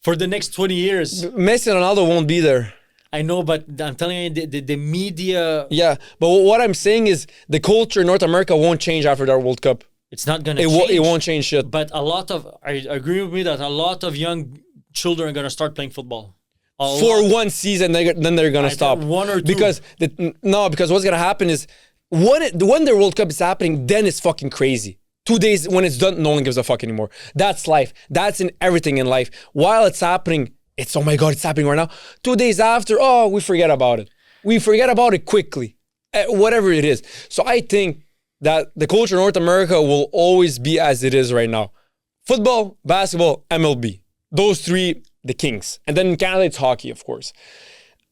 For the next 20 years. Messi and Ronaldo won't be there. I know, but I'm telling you, the media... Yeah, but what I'm saying is the culture in North America won't change after that World Cup. It's not going to change. It won't change shit. But I agree with me that a lot of young children are going to start playing football. For one season, then they're going to stop. One or two. Because what's going to happen is when the World Cup is happening, then it's fucking crazy. 2 days when it's done, no one gives a fuck anymore. That's life. That's in everything in life. While it's happening... It's, oh my God, it's happening right now. 2 days after, we forget about it. We forget about it quickly, whatever it is. So I think that the culture in North America will always be as it is right now. Football, basketball, MLB. Those three, the kings. And then in Canada, it's hockey, of course.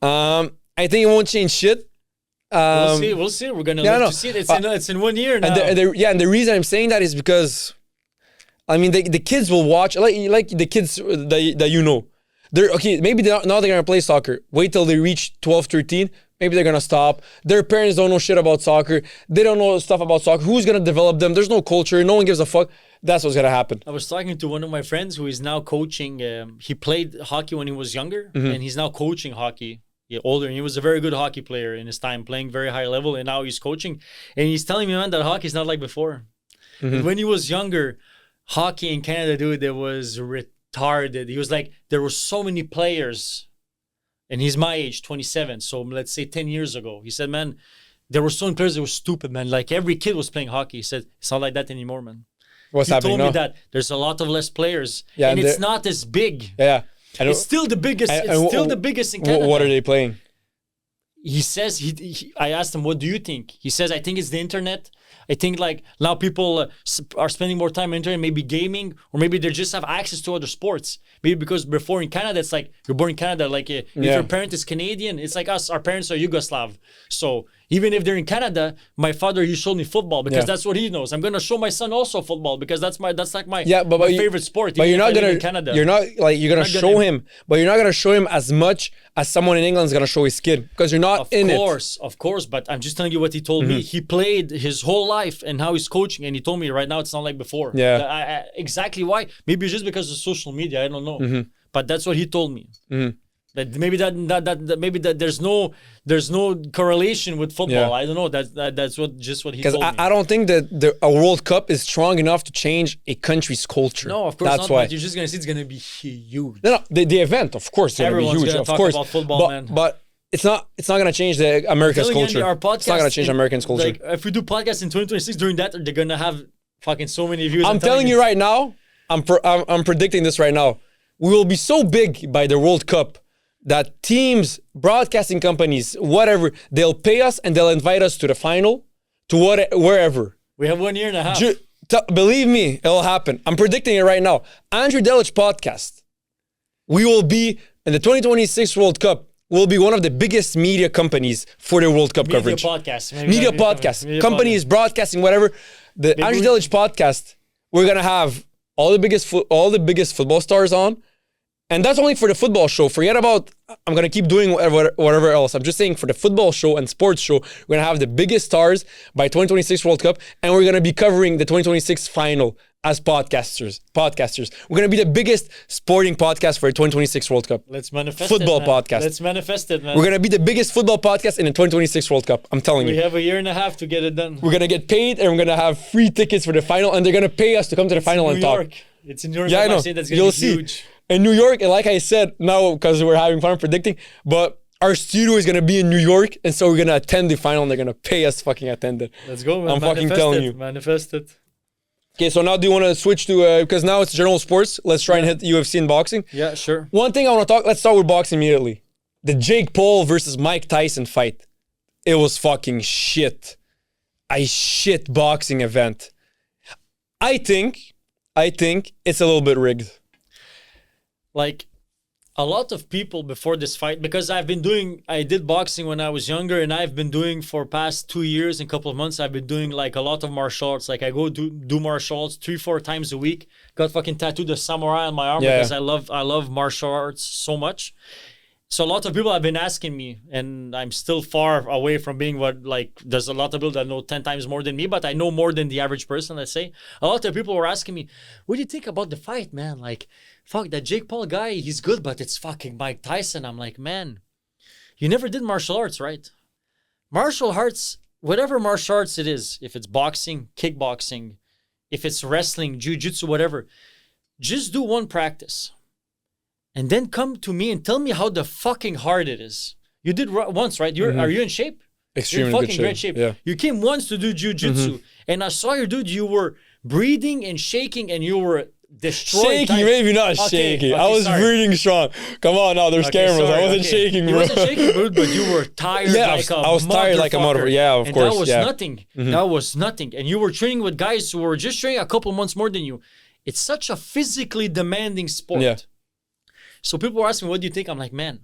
I think it won't change shit. We'll see. We're going to live to see it. It's in 1 year now. And the reason I'm saying that is because, I mean, the kids will watch, like the kids that you know. Now they're going to play soccer. Wait till they reach 12, 13. maybe they're gonna stop. Their parents don't know shit about soccer. They don't know stuff about soccer. Who's gonna develop them? There's no culture. No one gives a fuck. That's what's gonna happen. I was talking to one of my friends who is now coaching. He played hockey when he was younger, and he's now coaching hockey. Older, and he was a very good hockey player in his time, playing very high level, and now he's coaching. And he's telling me, man, that hockey is not like before. When he was younger, hockey in Canada, dude, it was retarded. He was like, there were so many players, and he's my age, 27. So let's say 10 years ago. He said, man, there were so many players that were stupid, man. Like every kid was playing hockey. He said, it's not like that anymore, man. What's happening He now? told me that there's a lot of less players, Yeah, and and it's not as big. Yeah. It's still the biggest. It's still the biggest in Canada. What are they playing? He says, I asked him, what do you think? He says, I think it's the internet. I think like now people are spending more time on internet, maybe gaming, or maybe they just have access to other sports. Maybe because before in Canada, it's like you're born in Canada. Like if your parent is Canadian, it's like us. Our parents are Yugoslav. So even if they're in Canada, my father, he showed me football because that's what he knows. I'm gonna show my son also football because that's like my favorite sport. But you're not gonna. In Canada. You're not like you're gonna show him, but you're not gonna show him as much as someone in England is gonna show his kid because you're not in it. Of course. But I'm just telling you what he told me. He played his whole life and how he's coaching, and he told me right now it's not like before. Yeah. Exactly why? Maybe just because of social media. I don't know. But that's what he told me. That maybe that there's no correlation with football. Yeah. I don't know. That's what he told me. Because I don't think that a World Cup is strong enough to change a country's culture. No, of course that's not. why. But you're just gonna see it's gonna be huge. No, the event, of course, is gonna be huge. Of course, about football, man. But it's not gonna change the America's culture. It's not gonna change Americans' culture. Like if we do podcasts in 2026 during that, they're gonna have fucking so many views. I'm telling you right now. I'm predicting this right now. We will be so big by the World Cup that teams, broadcasting companies, whatever, they'll pay us and they'll invite us to the final, to wherever. We have 1 year and a half. Believe me, it'll happen. I'm predicting it right now. Andrew Delić podcast. We will be in the 2026 World Cup. We'll be one of the biggest media companies for the World Cup coverage. Media podcast. Companies, broadcasting, whatever. The Andrew Delić podcast. We're gonna have all the biggest football stars on. And that's only for the football show. Forget about, I'm going to keep doing whatever else. I'm just saying for the football show and sports show, we're going to have the biggest stars by 2026 World Cup. And we're going to be covering the 2026 final as podcasters. We're going to be the biggest sporting podcast for the 2026 World Cup. Let's manifest football it, man. podcast. Let's manifest it, man. We're going to be the biggest football podcast in the 2026 World Cup. I'm telling you. We have 1.5 years to get it done. We're going to get paid and we're going to have free tickets for the final. And they're going to pay us to come to the final and talk. It's in New York. Yeah, I know. That's gonna be huge. In New York, and like I said, now because we're having fun predicting, but our studio is gonna be in New York, and so we're gonna attend the final, and they're gonna pay us fucking attend it. Let's go, man. I'm fucking telling you. Manifest it. Okay, so now do you want to switch to because now it's general sports? Let's try and hit UFC and boxing. Yeah, sure. One thing I want to talk. Let's start with boxing immediately. The Jake Paul versus Mike Tyson fight. It was fucking shit. A shit boxing event. I think it's a little bit rigged. Like a lot of people before this fight, because I did boxing when I was younger, and I've been doing for past 2 years and a couple of months, I've been doing like a lot of martial arts. Like I go do martial arts 3-4 times a week. Got fucking tattooed the samurai on my arm because I love martial arts so much. So a lot of people have been asking me, and I'm still far away from being there's a lot of people that know 10 times more than me, but I know more than the average person, let's say. A lot of people were asking me, what do you think about the fight, man? Like, fuck, that Jake Paul guy, he's good, but it's fucking Mike Tyson. I'm like, man, you never did martial arts, right? Martial arts, whatever martial arts it is, if it's boxing, kickboxing, if it's wrestling, jiu-jitsu, whatever, just do one practice. And then come to me and tell me how the fucking hard it is. You did once, right? Are you in shape? Extremely You're in fucking good great shape. Yeah. You came once to do jiu-jitsu, and I saw you, dude. You were breathing and shaking, and you were destroyed. Shaking, maybe not shaking. I was breathing strong. Come on, now there's cameras. I wasn't shaking, bro. You wasn't shaking, bro, but you were tired. I was tired like a motherfucker. Yeah, of course. That was nothing. That was nothing. And you were training with guys who were just training a couple months more than you. It's such a physically demanding sport. Yeah. So people were asking me, what do you think? I'm like, man,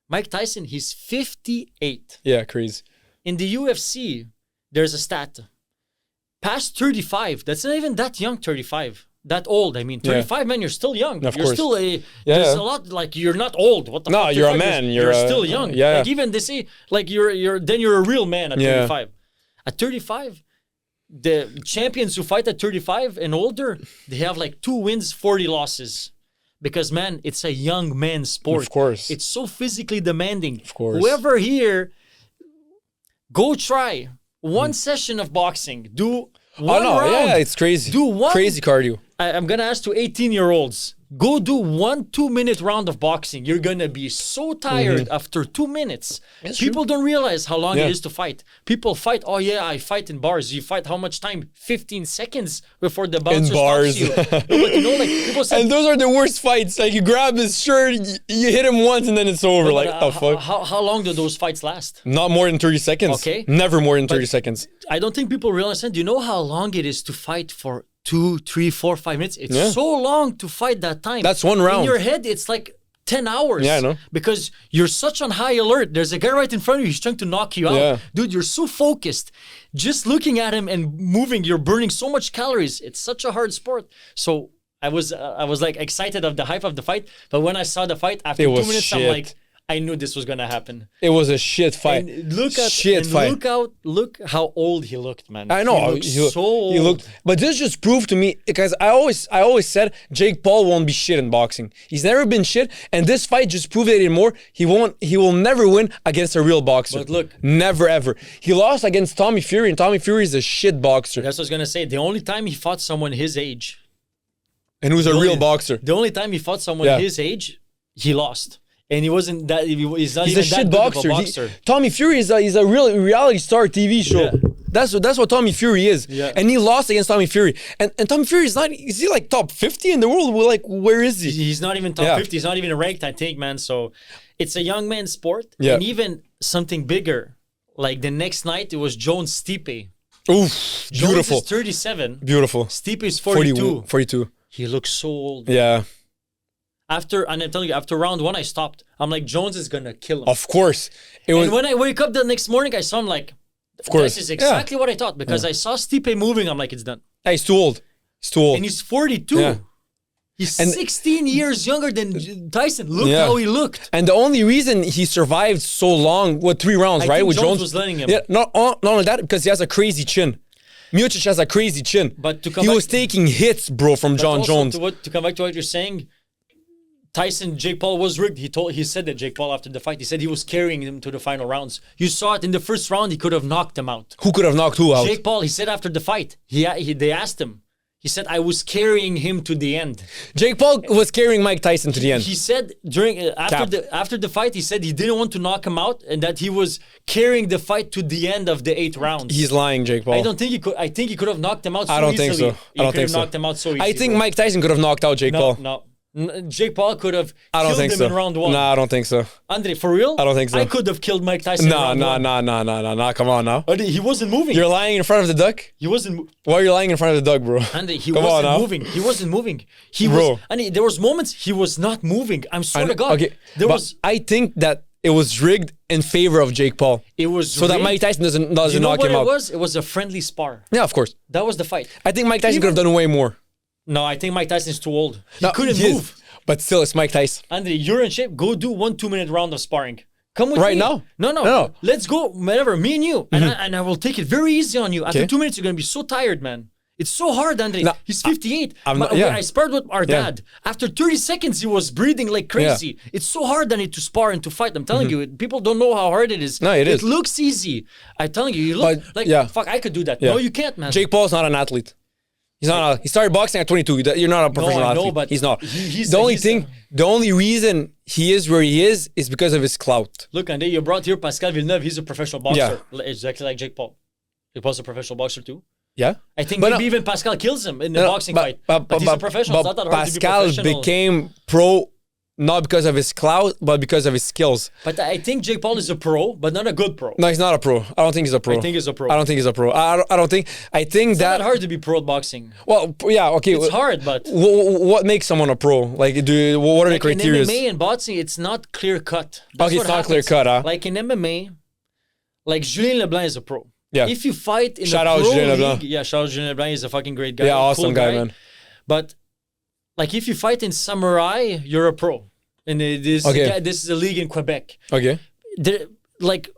Mike Tyson, he's 58. Yeah, crazy. In the UFC, there's a stat. Past 35, that's not even that young, 35. that old. I mean, 35, man, you're still young. Of you're course. still there's a lot, like, you're not old. What the No, fuck? you're a 35, man. You're still young. Yeah. Like, even they say, like, you're a real man at 35. At 35, the champions who fight at 35 and older, they have like 2 wins, 40 losses. Because, man, it's a young man's sport. Of course. It's so physically demanding. Of course. Whoever here, go try one session of boxing. Do one round. Yeah, it's crazy. Do one. Crazy cardio. I'm going to ask to 18-year-olds. Go do 1 2-minute round of boxing. You're going to be so tired after 2 minutes. People don't realize how long it is to fight. People fight, oh yeah, I fight in bars. You fight how much time? 15 seconds before the bouncer stops you. No, but you know, like, people say, And those are the worst fights. Like, you grab his shirt, you hit him once, and then it's over. Like, oh, fuck. How long do those fights last? Not more than 30 seconds. Okay. Never more than 30 seconds. I don't think people realize that. Do you know how long it is to fight for 2, 3, 4, 5 minutes? It's so long to fight that time. That's one round. In your head, it's like 10 hours. Yeah, I know. Because you're such on high alert. There's a guy right in front of you. He's trying to knock you out. Yeah. Dude, you're so focused. Just looking at him and moving, you're burning so much calories. It's such a hard sport. So I was like excited of the hype of the fight. But when I saw the fight, after 2 minutes, shit. I'm like, I knew this was gonna happen. It was a shit fight. And look how old he looked, man. I know. He looked so old. He looked, but this just proved to me, because I always said Jake Paul won't be shit in boxing. He's never been shit, and this fight just proved it even more. He will never win against a real boxer. But look, never ever. He lost against Tommy Fury, and Tommy Fury is a shit boxer. That's what I was gonna say. The only time he fought someone his age, and who's a real boxer. The only time he fought someone his age, he lost. And he wasn't that. He's not He's even a shit that boxer. good of a boxer. Tommy Fury is a real reality star TV show. Yeah. That's what Tommy Fury is. Yeah. And he lost against Tommy Fury. And Tommy Fury is he like top 50 in the world? Well, like, where is he? He's not even top 50. He's not even ranked, I think, man. So it's a young man's sport. Yeah. And even something bigger. Like the next night, it was Jones Stipe. Oof, beautiful. Jones is 37. Beautiful. Stipe is 42. 42. He looks so old. Yeah. And I'm telling you, after round 1, I stopped. I'm like, Jones is gonna kill him. Of course. And when I wake up the next morning, I saw him like, of course. This is exactly what I thought. Because I saw Stipe moving, I'm like, it's done. Hey, he's too old. He's too old. And he's 42. Yeah. He's 16 years younger than Tyson. Look how he looked. And the only reason he survived so long, 3 rounds, I right? think With Jones was letting him. Yeah, not only that, because he has a crazy chin. Miocic has a crazy chin. But he was taking hits, bro, from John Jones. To come back to what you're saying, Jake Paul was rigged. He said that Jake Paul after the fight. He said he was carrying him to the final rounds. You saw it in the first round. He could have knocked him out. Who could have knocked who out? Jake Paul. He said after the fight. They asked him. He said, I was carrying him to the end. Jake Paul was carrying Mike Tyson to the end. He said after the fight, he said he didn't want to knock him out and that he was carrying the fight to the end of the 8th round. He's lying, Jake Paul. I don't think he could. I think he could have knocked him out so easily. I don't think so. He could have knocked him out so easily. I think Mike Tyson could have knocked out Jake Paul. No. Jake Paul could have killed him in round 1. No, I don't think so. Andre, for real? I don't think so. I could have killed Mike Tyson in round 1. No. Come on now. He wasn't moving. You're lying in front of the duck? He wasn't. Why are you lying in front of the duck, bro? Andre, he wasn't moving. He wasn't moving. There was moments he was not moving. I'm swear to God. Okay, I think that it was rigged in favor of Jake Paul. It was so that Mike Tyson doesn't knock him out. It was a friendly spar. Yeah, of course. That was the fight. I think Mike Tyson could have done way more. No, I think Mike Tyson is too old. He couldn't move. But still, it's Mike Tyson. Andre, you're in shape. Go do 1 2-minute round of sparring. Come with me. Now? No. Let's go. Whatever. Me and you. And I will take it very easy on you. After 2 minutes, you're going to be so tired, man. It's so hard, Andre. He's 58. I sparred with our dad. After 30 seconds, he was breathing like crazy. Yeah. It's so hard, Andre, to spar and to fight. I'm telling you, people don't know how hard it is. No, it is. It looks easy. I'm telling you, fuck, I could do that. Yeah. No, you can't, man. Jake Paul's not an athlete. He's not. He started boxing at 22. You're not a professional athlete. No, but he's not. The only reason he is where he is because of his clout. Look, Andre, you brought here Pascal Villeneuve. He's a professional boxer. Yeah. Exactly like Jake Paul. Jake Paul's a professional boxer too. Yeah. I think maybe even Pascal kills him in the boxing fight. But he's a professional. It's not that hard to be professional. Pascal became pro not because of his clout, but because of his skills. But I think Jake Paul is a pro, but not a good pro. No, he's not a pro. I don't think he's a pro. I think he's a pro. I don't think he's a pro. I think it's not hard to be pro at boxing. Well, yeah, okay. It's hard, but what makes someone a pro? Like, what are the criteria? In MMA and boxing, it's not clear cut. Okay, it's not clear cut, huh? Like in MMA, like Julien Leblanc is a pro. Yeah. If you fight in shout a out pro Julien league, Leblanc. Yeah, shout out Julien Leblanc. He's a fucking great guy. Yeah, awesome cool guy, man. But like if you fight in Samurai, you're a pro. And this is a league in Quebec. Okay. Like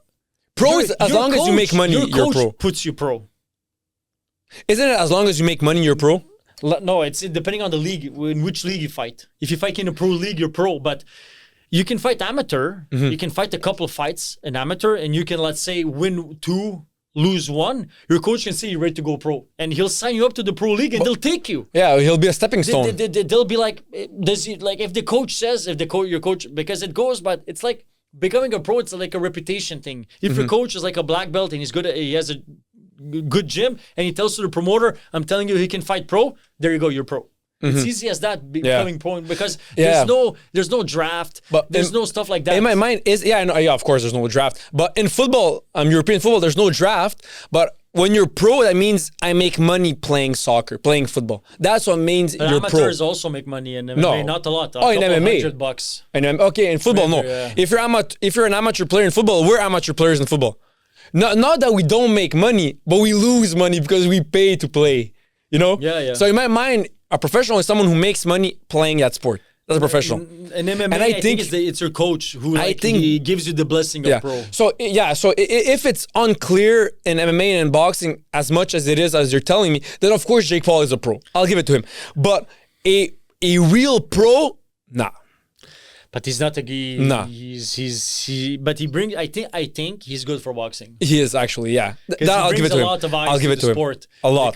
pro is as long as you make money, you're pro. Puts you pro. Isn't it as long as you make money, you're pro? No, it's depending on the league, in which league you fight. If you fight in a pro league, you're pro. But you can fight amateur. You can fight a couple of fights in amateur, and you can, let's say, win 2, lose 1. Your coach can say you're ready to go pro, and he'll sign you up to the pro league, and they'll take you. Yeah, he'll be a stepping stone. They'll be like, if the coach says, your coach, because it goes, but it's like becoming a pro. It's like a reputation thing. If your coach is like a black belt and he has a good gym, and he tells to the promoter, I'm telling you he can fight pro, there you go, you're pro. It's easy as that, becoming pro, because there's no draft, but there's no stuff like that. In my mind of course there's no draft, but in football, European football, there's no draft. But when you're pro, that means I make money playing soccer, playing football. That's what means but you're pro. Amateurs also make money in MMA, not a lot. In MMA, $100. And okay, in football, Maybe, no. yeah. If you're an amateur player in football, we're amateur players in football. Not that we don't make money, but we lose money because we pay to play. You know? Yeah. So in my mind, a professional is someone who makes money playing that sport. That's a professional. In MMA, and I think it's your coach who he gives you the blessing of pro. So if it's unclear in MMA and in boxing as much as it is as you're telling me, then of course Jake Paul is a pro. I'll give it to him. But a real pro, nah. But he's not a Nah. But he brings. I think he's good for boxing. He is actually, yeah. I'll give it to him. I'll give it to him. A lot.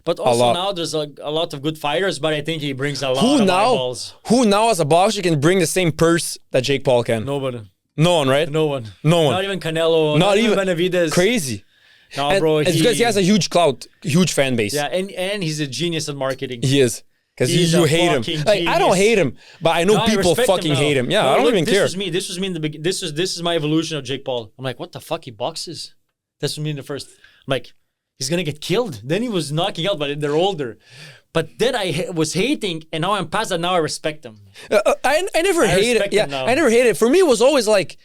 But also now there's a lot of good fighters. But I think he brings a lot of eyeballs. Who now as a boxer can bring the same purse that Jake Paul can? Nobody. No one, right? No one. Not even Canelo. Not even Benavidez. Crazy. No, bro. It's because he has a huge clout, huge fan base. Yeah, and he's a genius at marketing. He is. Because you hate him. Like, I don't hate him, but I know people fucking hate him. Yeah, I don't even care. This was me in the beginning. This is my evolution of Jake Paul. I'm like, what the fuck? He boxes? This was me in the first. I'm like, he's gonna get killed. Then he was knocking out, but they're older. But then I was hating, and now I'm past that. Now I respect him. I never hated. Yeah, I never hated. For me, it was always like.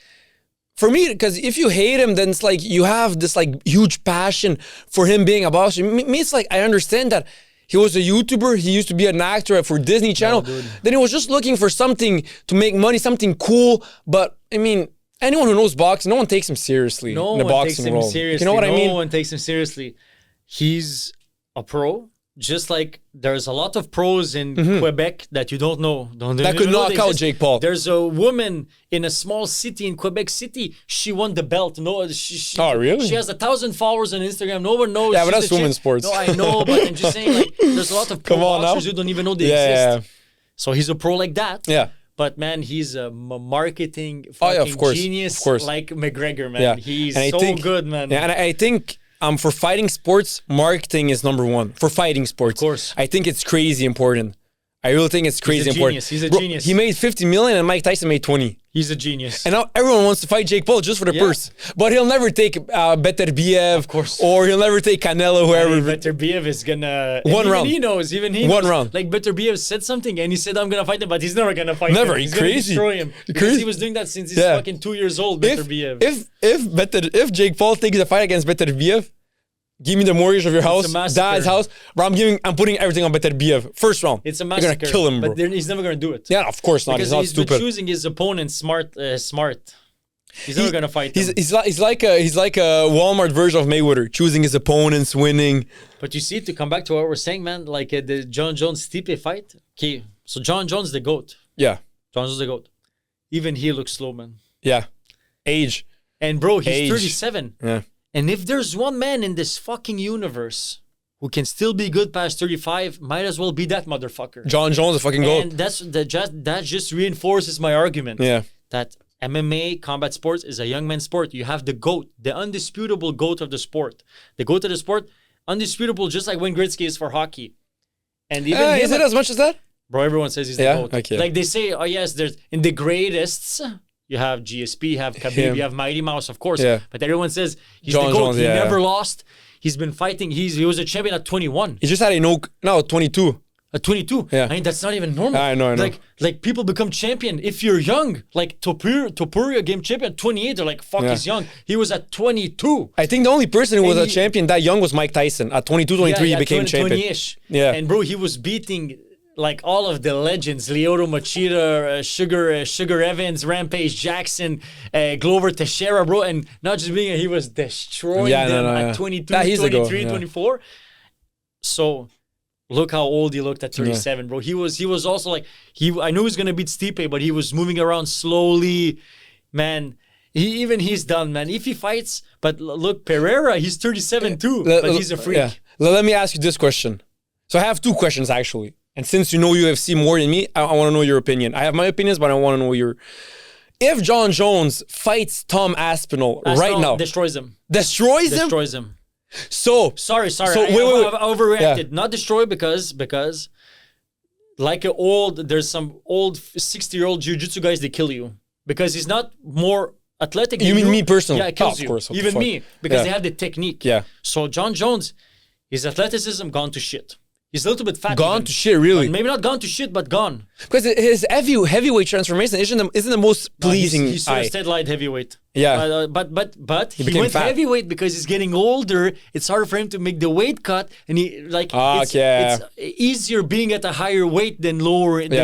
For me, because if you hate him, then it's like you have this like huge passion for him being a boxer. Me, it's like I understand that. He was a YouTuber. He used to be an actor for Disney Channel. Then he was just looking for something to make money, something cool. But I mean, anyone who knows boxing, no one takes him seriously in the boxing world. You know what I mean? No one takes him seriously. He's a pro. Just like there's a lot of pros in Quebec that you don't know. That could knock out Jake Paul. There's a woman in a small city in Quebec City. She won the belt. No, she oh, really? She has 1,000 followers on Instagram. No one knows. Yeah, but that's women's sports. No, I know, but I'm just saying, like, there's a lot of pro boxers who don't even know they exist. So he's a pro like that. Yeah. But man, he's a marketing fucking genius, like McGregor, man. Yeah. He's so good, man. Yeah, and I think for fighting sports, marketing is number one. For fighting sports, of course. I think it's crazy important. I really think it's crazy important. He's a genius. He made 50 million and Mike Tyson made 20. He's a genius. And now everyone wants to fight Jake Paul just for the purse. But he'll never take Beterbiev. Of course. Or he'll never take Canelo, whoever. Beterbiev is gonna... One round. Even he knows. One round. Like Beterbiev said something and he said, I'm gonna fight him, but he's never gonna fight him. Never. He's crazy. Destroy him. Because he was doing that since he's fucking 2 years old, Beterbiev. If Jake Paul takes a fight against Beterbiev, give me the mortgage of your house, dad's house, but I'm putting everything on Beterbiev. First round. It's a massacre. They're gonna kill him, bro. But he's never gonna do it. Yeah, of course not. Because he's not stupid. Been choosing his opponent smart. He's never gonna fight him. He's like a Walmart version of Mayweather, choosing his opponents, winning. But you see, to come back to what we're saying, man, like the John Jones Stipe fight. Okay, so John Jones the GOAT. Yeah. John Jones the GOAT. Even he looks slow, man. Yeah. Age. And bro, he's 37. Yeah. And if there's one man in this fucking universe who can still be good past 35, might as well be that motherfucker. John Jones, the fucking GOAT. And that just reinforces my argument. Yeah. That MMA, combat sports, is a young man's sport. You have the GOAT, the undisputable GOAT of the sport. The GOAT of the sport, undisputable, just like Wayne Gretzky is for hockey. And even is it as much as that? Bro, everyone says he's the GOAT. Okay. Like they say, oh yes, there's in the greatest. You have GSP, you have Khabib, you have Mighty Mouse, of course. Yeah. But everyone says he's the GOAT. Jones, he never lost. He's been fighting. He was a champion at 21. He just had a 22. At 22. Yeah. I mean, that's not even normal. I know. Like people become champion if you're young. Like Topuria game champion at 28. They're like, fuck, he's young. He was at 22. I think the only person who was a champion that young was Mike Tyson. At 22, 23, he became champion. 20-ish. Yeah. And bro, he was beating like all of the legends: Lyoto Machida, Sugar Evans, Rampage Jackson, Glover Teixeira, bro. And not just being, he was destroying them at 22, 23, 24. So look how old he looked at 37, bro. He was also like, I knew he was gonna beat Stipe, but he was moving around slowly, man. He's done, man. If he fights, but look, Pereira, he's 37 too, but he's a freak. Yeah. Let me ask you this question. So I have two questions actually. And since you know UFC more than me, I want to know your opinion. I have my opinions, but I want to know your... If John Jones fights Tom Aspinall right now... Destroys him. Destroys him? Destroys him. So... Sorry. So, I overreacted. Yeah. Not destroy because like there's some old 60-year-old jiu-jitsu guys, they kill you. Because he's not more athletic than you. Mean me personally? Yeah, it kills you. Of course. Even me. Because they have the technique. Yeah. So John Jones, his athleticism gone to shit. He's a little bit fat. Gone to shit, really? Maybe not gone to shit, but gone. Because his heavyweight transformation isn't the most pleasing. He's sort of stayed light heavyweight. Yeah. But he became went fat. heavyweight because he's getting older. It's harder for him to make the weight cut, and it's easier being at a higher weight than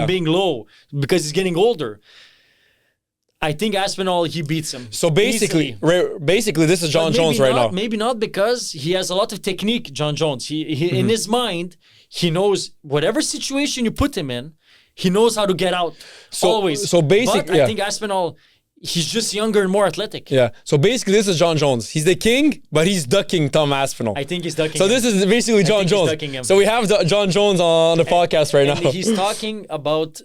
being low because he's getting older. I think Aspinall, he beats him. So basically, this is John Jones right now. Maybe not because he has a lot of technique, John Jones. He in his mind, he knows whatever situation you put him in, he knows how to get out. Always. So basically, but I think Aspinall, he's just younger and more athletic. Yeah. So basically, this is John Jones. He's the king, but he's ducking Tom Aspinall. I think he's ducking him. So this is basically John Jones. So we have John Jones on the podcast right now. He's talking about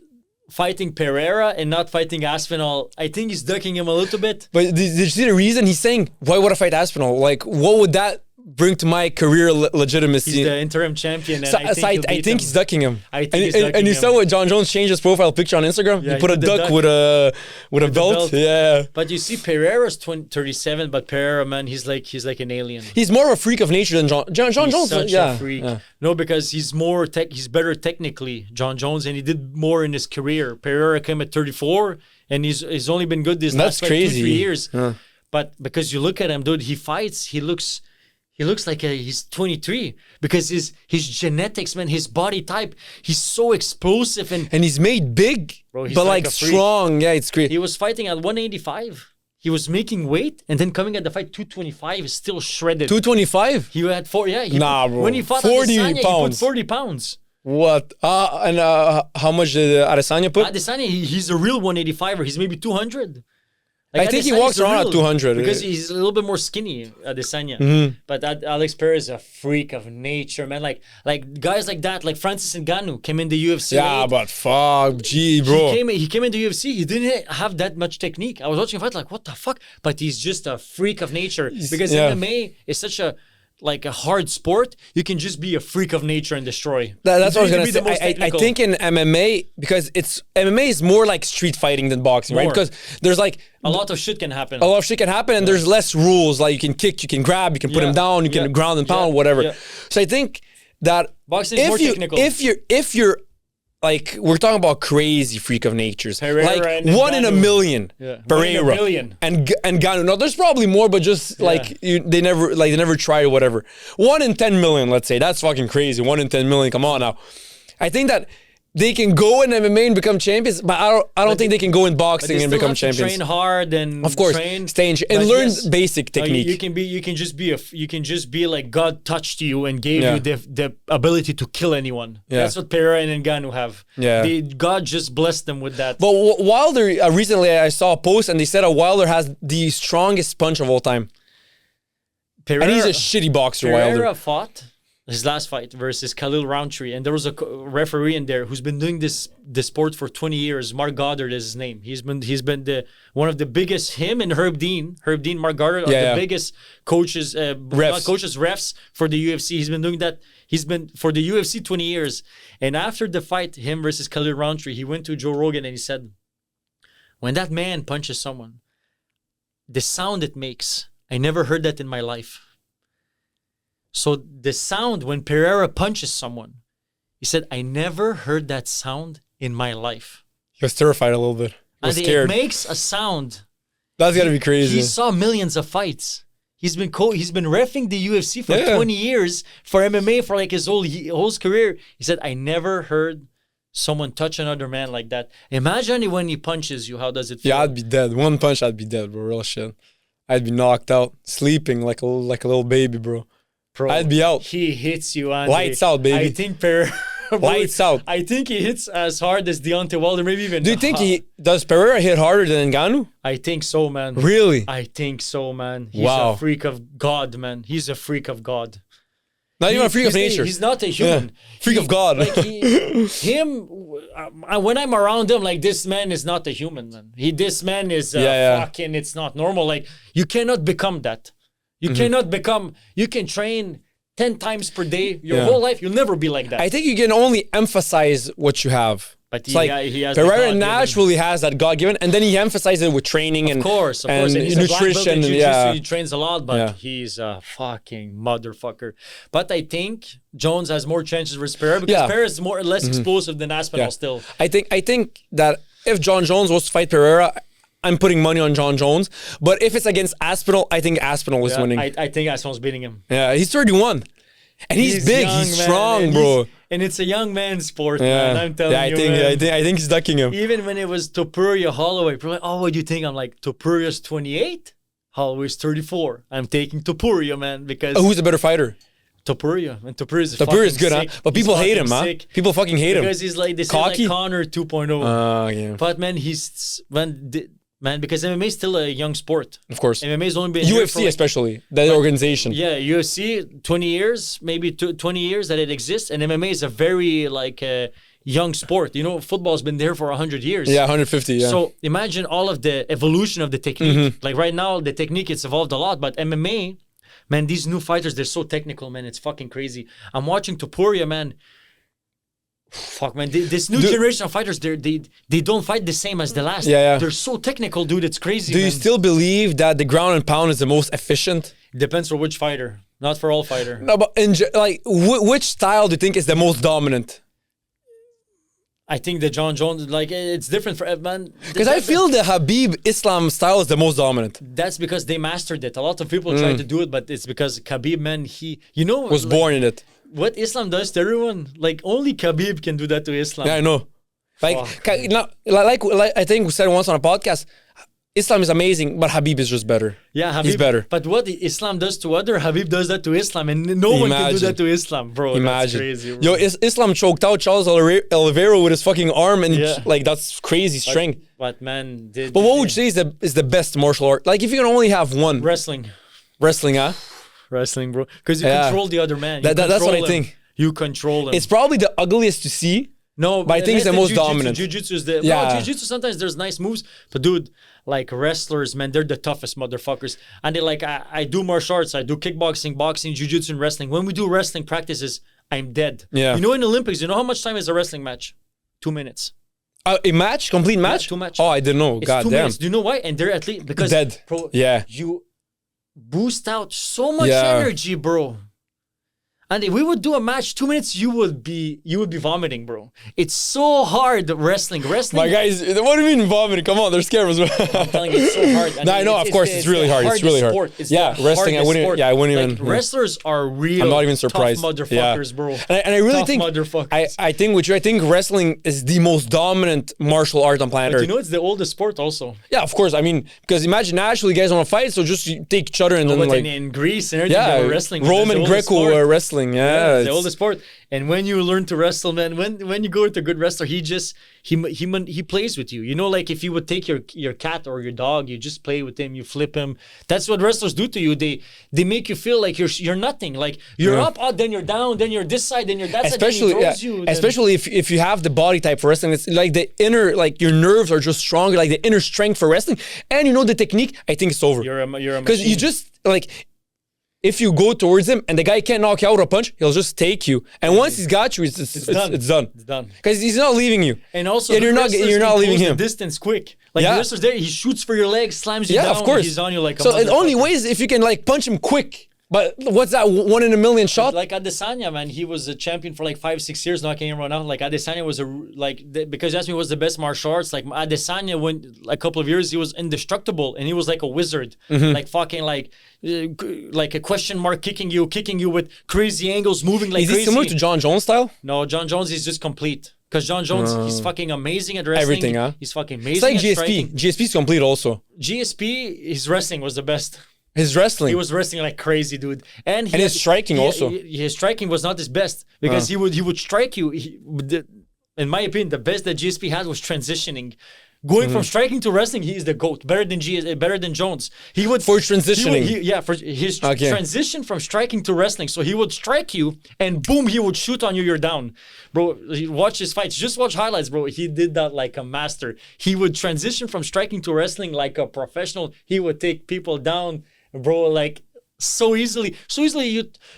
fighting Pereira and not fighting Aspinall. I think he's ducking him a little bit. But did you see the reason? He's saying, why would I fight Aspinall? Like, what would that bring to my career legitimacy? He's the interim champion, and I think he's ducking him. And you saw what John Jones changed his profile picture on Instagram? Yeah, he put a duck with a belt. Yeah. But you see, Pereira's 37, but Pereira, man, he's like an alien. He's more of a freak of nature than John Jones. He's such a freak. Yeah. No, because he's he's better technically, John Jones, and he did more in his career. Pereira came at 34, and he's only been good these last 2-3 years. Yeah. But because you look at him, dude, he fights, he looks like he's 23 because his genetics, man, his body type, he's so explosive and he's made big, bro, but like strong. Yeah, it's great. He was fighting at 185. He was making weight and then coming at the fight 225 is still shredded. 225? He had 4. Yeah, bro. When he fought 40 Adesanya, pounds. He put 40 pounds. What? And how much did Adesanya put? Adesanya, he's a real 185er. He's maybe 200. Like I think he walks around at 200. Because he's a little bit more skinny, Adesanya. Mm-hmm. But Alex Perez is a freak of nature, man. Like guys like that, like Francis Ngannou came in the UFC. Yeah, but fuck, gee, bro. He came in the UFC. He didn't have that much technique. I was watching a fight like, what the fuck? But he's just a freak of nature. Because MMA is such a hard sport, you can just be a freak of nature and destroy. That's what I was gonna say. I think in MMA, because MMA is more like street fighting than boxing, right? Because there's like a lot of shit can happen. And there's less rules. Like you can kick, you can grab, you can put him down, you can ground and pound, whatever. Yeah. So I think that boxing is more technical. If you're like, we're talking about crazy freak of natures. Pereira like one in a million. Yeah. Pereira. 1 in a billion. And Ngannou. No, there's probably more, but just like they never tried or whatever. 1 in 10 million, let's say. That's fucking crazy. 1 in 10 million. Come on now. I think that they can go in MMA and become champions, but I don't think they can go in boxing and become champions. Train hard and of course, stay in and learn basic technique. You can just be like God touched you and gave you the ability to kill anyone. Yeah. That's what Pereira and Ngannou have. Yeah. God just blessed them with that. But Wilder, recently I saw a post and they said Wilder has the strongest punch of all time. And he's a shitty boxer, Pereira Wilder. fought his last fight versus Khalil Roundtree, and there was a referee in there who's been doing this sport for 20 years. Mark Goddard is his name. He's been one of the biggest. Him and Herb Dean, Mark Goddard are the biggest coaches, refs for the UFC. He's been doing that. He's been for the UFC 20 years. And after the fight, him versus Khalil Roundtree, he went to Joe Rogan and he said, "When that man punches someone, the sound it makes, I never heard that in my life." So the sound when Pereira punches someone He said, I never heard that sound in my life. He was terrified a little bit. He was And scared. it makes a sound. That's gotta be crazy. He saw millions of fights. He's been reffing the UFC for 20 years, for MMA for like his whole career. He said, I never heard someone touch another man like that. Imagine when he punches you, how does it feel? Yeah, I'd be dead. One punch, I'd be dead, bro. Real shit. I'd be knocked out, sleeping like a little baby, bro. Bro, I'd be out. He hits you, Andre. Lights out, baby. I think Pereira... Lights out. I think he hits as hard as Deontay Wilder, maybe even... Do you think does Pereira hit harder than Ngannou? I think so, man. Really? I think so, man. He's Wow. a freak of God, man. He's a freak of God. Not even a freak of nature. He's not a human. Freak of God. Like when I'm around him, like, this man is not a human, man. This man is fucking, it's not normal. Like, you cannot become that. You cannot become, you can train 10 times per day your whole life. You'll never be like that. I think you can only emphasize what you have. But It's like he has Pereira the God-given. naturally has that God given, and then he emphasizes it with training and Of course. and And he's a black belt in nutrition. jiu-jitsu. He trains a lot, but Yeah. he's a fucking motherfucker. But I think Jones has more chances with Pereira because Pereira is more or less explosive than Aspinall still. I think that if John Jones was to fight Pereira, I'm putting money on John Jones. But if it's against Aspinall, I think Aspinall is winning. I think Aspinall's beating him. Yeah, he's 31. And he's big, young, he's man, strong, and bro. And it's a young man's sport, man. I'm telling you, I think he's ducking him. Even when it was Topuria Holloway, people were like, oh, what do you think? I'm like, Topuria's 28, Holloway's 34. I'm taking Topuria, man, because Who's the better fighter? Topuria. And Topuria's Topuria's good, sick. huh? But He's people hate him, fucking huh? sick. People fucking hate him. Because he's like, they say Cocky? like Connor 2.0. Yeah. But man, man, because MMA is still a young sport. Of course. MMA's only been here for UFC like, especially, that organization. yeah, UFC 20 years, maybe 20 years that it exists, and MMA is a very like young sport. You know, football's been there for 100 years. Yeah, 150, yeah. So imagine all of the evolution of the technique. Like right now, the technique it's evolved a lot, but MMA, man, these new fighters, they're so technical, man. It's fucking crazy. I'm watching Topuria, man. Fuck, man. This new generation of fighters, they don't fight the same as the last. Yeah. They're so technical, dude. It's crazy. Do you still believe that the ground and pound is the most efficient? Depends for which fighter. Not for all fighter. No, but which style do you think is the most dominant? I think that John Jones, like, it's different for man. Because I feel the Habib Islam style is the most dominant. That's because they mastered it. A lot of people try to do it, but it's because Khabib, man, Was born in it. What Islam does to everyone, like only Khabib can do that to Islam. Yeah, I know. Like I think we said once on a podcast, Islam is amazing, but Habib is just better. Yeah, Habib, he's better. But what Islam does to other, Habib does that to Islam, and no one can do that to Islam, bro. That's crazy, bro. Yo, Islam choked out Charles Oliveira with his fucking arm, and that's crazy strength. But man, but what would you say is the best martial art? Like if you can only have one. Wrestling, huh? Wrestling, bro. Because you control the other man. That's what I think. You control him. It's probably the ugliest to see. No, but I think it's the most dominant. Jiu-jitsu is the... Yeah. No, jiu-jitsu, sometimes there's nice moves. But dude, like wrestlers, man, they're the toughest motherfuckers. And they're like, I do martial arts. I do kickboxing, boxing, jiu-jitsu, and wrestling. When we do wrestling practices, I'm dead. Yeah. You know, in Olympics, you know how much time is a wrestling match? 2 minutes. A match? Complete match? Yeah, 2 matches. Oh, I didn't know. It's God 2 damn. minutes. Do you know why? And they're at least... Because... Dead. You boost out so much energy, bro. And if we would do a match 2 minutes, you would be vomiting, bro. It's so hard wrestling. My guys, what do you mean vomiting? Come on, they're scared as well. I'm telling you, it's so hard. No, I know, of course, it's really hard. It's really hard. Wrestling, I wouldn't even. Wrestlers are real. I'm not even surprised. Tough motherfuckers, bro. And I really think motherfuckers. I think with you, I think wrestling is the most dominant martial art on planet Earth. You know, it's the oldest sport also. Yeah, of course. I mean, because imagine naturally you guys want to fight, so just take each other and then like in Greece and everything, they were wrestling. Roman Greco wrestling. Yeah, the sport. And when you learn to wrestle, man, when you go with a good wrestler, he plays with you. You know, like if you would take your cat or your dog, you just play with him, you flip him. That's what wrestlers do to you. They make you feel like you're nothing. Like you're up, then you're down, then you're this side, then you're that side. Then he throws you, especially if you have the body type for wrestling, it's like the inner, like your nerves are just stronger, like the inner strength for wrestling, and you know the technique. I think it's over. You're a machine. Because you just like. If you go towards him and the guy can't knock you out with a punch, he'll just take you. And once he's got you, it's done. It's done. Because he's not leaving you. And also, you're not leaving him. The distance quick. Like the wrestler's there, he shoots for your legs, slams you down. Of course. He's on you like a So the only way is if you can like punch him quick. But what's that? 1 in a million shot? Like Adesanya, man, he was a champion for like 5-6 years. Now I can't remember now. Like Adesanya was because you asked me what's the best martial arts. Like Adesanya, when a couple of years he was indestructible and he was like a wizard, like fucking like a question mark kicking you with crazy angles, moving like Is he crazy. similar to John Jones style? No, John Jones is just complete. Because John Jones, he's fucking amazing at wrestling. Everything, huh? He's fucking amazing. It's like at GSP. striking. GSP's complete also. GSP, his wrestling was the best. His wrestling. He was wrestling like crazy, dude. And his striking also. His striking was not his best because he would strike you. In my opinion, the best that GSP had was transitioning. Going from striking to wrestling, he is the GOAT. Better than Jones. He would For transitioning. For his transition from striking to wrestling. So he would strike you and boom, he would shoot on you, you're down. Bro, watch his fights. Just watch highlights, bro. He did that like a master. He would transition from striking to wrestling like a professional. He would take people down, bro, like so easily.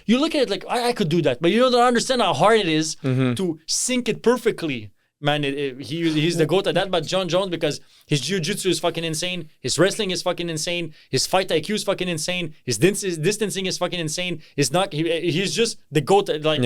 You look at it like, I could do that. But you don't understand how hard it is to sync it perfectly. Man, he's the GOAT at that. But John Jones, because his jiu-jitsu is fucking insane. His wrestling is fucking insane. His fight IQ is fucking insane. His distancing is fucking insane. He's just the GOAT. Like,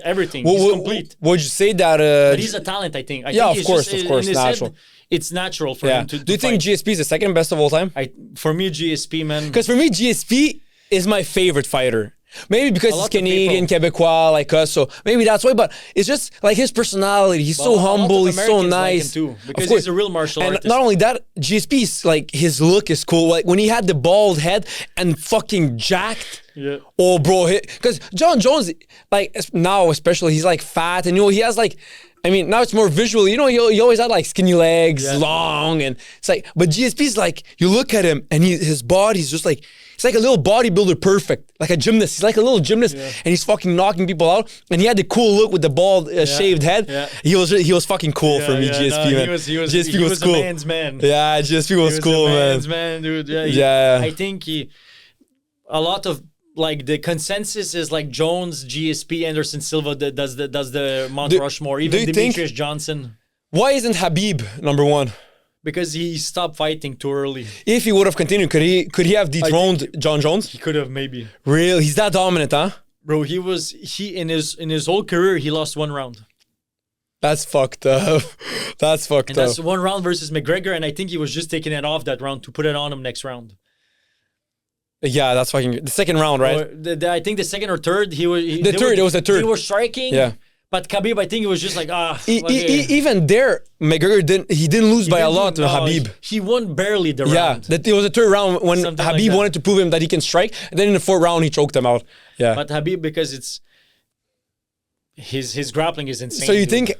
everything. He's complete. Would you say that... but he's a talent, I think. Of course, natural. It's natural for him to Do you think GSP is the second best of all time? For me, GSP, man. Because for me, GSP is my favorite fighter. Maybe because he's Canadian, Quebecois, like us, so maybe that's why. But it's just like his personality. He's so humble. He's so nice. Like him too, because he's a real martial artist. And not only that, GSP's like his look is cool. Like when he had the bald head and fucking jacked. Yeah. Oh, bro, because John Jones, like now especially, he's like fat, and he has like. I mean, now it's more visual. He always had like skinny legs, long, and it's like. But GSP's like, you look at him, and his body's just like. It's like a little bodybuilder, perfect, like a gymnast. He's like a little gymnast, and he's fucking knocking people out. And he had the cool look with the bald, shaved head. Yeah. He was fucking cool for me, GSP, man. GSP was cool. A man's man. Yeah, GSP was cool, man. Man's man, dude. I think a lot of like the consensus is like Jones, GSP, Anderson Silva that does the Mount Rushmore. Even Demetrius Johnson. Why isn't Habib number one? Because he stopped fighting too early. If he would have continued, could he have dethroned John Jones? He could have, maybe. Really? He's that dominant, huh? Bro, in his whole career, he lost 1 round. That's fucked up. That's That's 1 round versus McGregor, and I think he was just taking it off that round to put it on him next round. Yeah, that's fucking the second round, right? I think the second or third, it was the third. He was striking. Yeah. But Khabib, I think it was just like even there, McGregor didn't lose by a lot to Habib. He won barely the round. Yeah, it was the third round when Habib wanted to prove him that he can strike, and then in the 4th round he choked him out. Yeah. But Habib, because it's his grappling is insane. So you think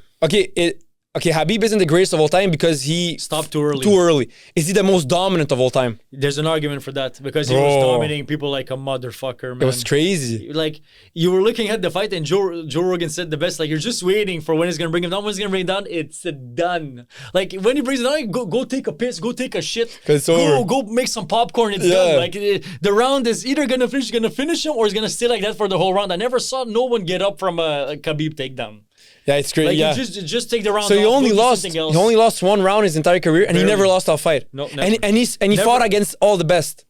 Habib isn't the greatest of all time because he stopped too early. Is he the most dominant of all time? There's an argument for that because he was dominating people like a motherfucker, man. It was crazy. Like you were looking at the fight and Joe Rogan said the best. Like you're just waiting for when he's gonna bring him down. When he's gonna bring him down, it's done. Like when he brings it down, go take a piss, go take a shit, go make some popcorn. It's done. Like the round is either gonna finish him or it's gonna stay like that for the whole round. I never saw no one get up from a Khabib takedown. Yeah, it's great. Like just take the round. So he only lost 1 round his entire career, and he never lost a fight. No, never. And he fought against all the best.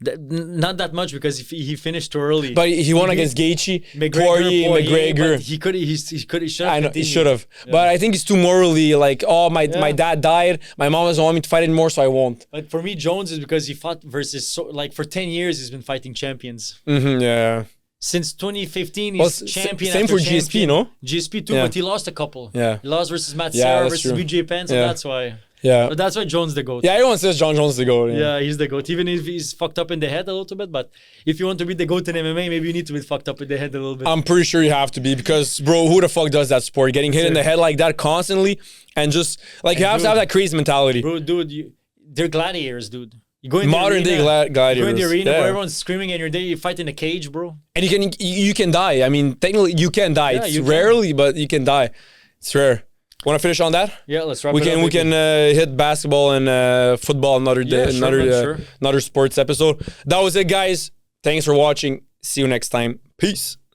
Not that much because he finished too early. But he won against Gaethje, Poirier, McGregor. He should have. I know he should have. Yeah. But I think he's too morally like, my dad died, my mom doesn't want me to fight anymore, so I won't. But for me, Jones is because he fought versus for 10 years he's been fighting champions. Yeah. Since 2015, he's champion. Same for GSP, no? GSP too, but he lost a couple. Yeah. He lost versus Matt Serra versus BJ Penn, so that's why. Yeah. But that's why Jones the GOAT. Yeah, everyone says John Jones the GOAT. Yeah, he's the GOAT. Even if he's fucked up in the head a little bit, but if you want to be the GOAT in MMA, maybe you need to be fucked up in the head a little bit. I'm pretty sure you have to be because, bro, who the fuck does that sport? Getting hit in the head like that constantly and just, like, you have to have that crazy mentality. Bro, dude, they're gladiators, dude. You go in modern day gladiators. You go in the arena where everyone's screaming and you fight in a cage, bro. And you can die. I mean, technically you can die. Yeah, it's rarely, but you can die. It's rare. Want to finish on that? Yeah, let's wrap it up. We can hit basketball and football another day, another sports episode. That was it, guys. Thanks for watching. See you next time. Peace.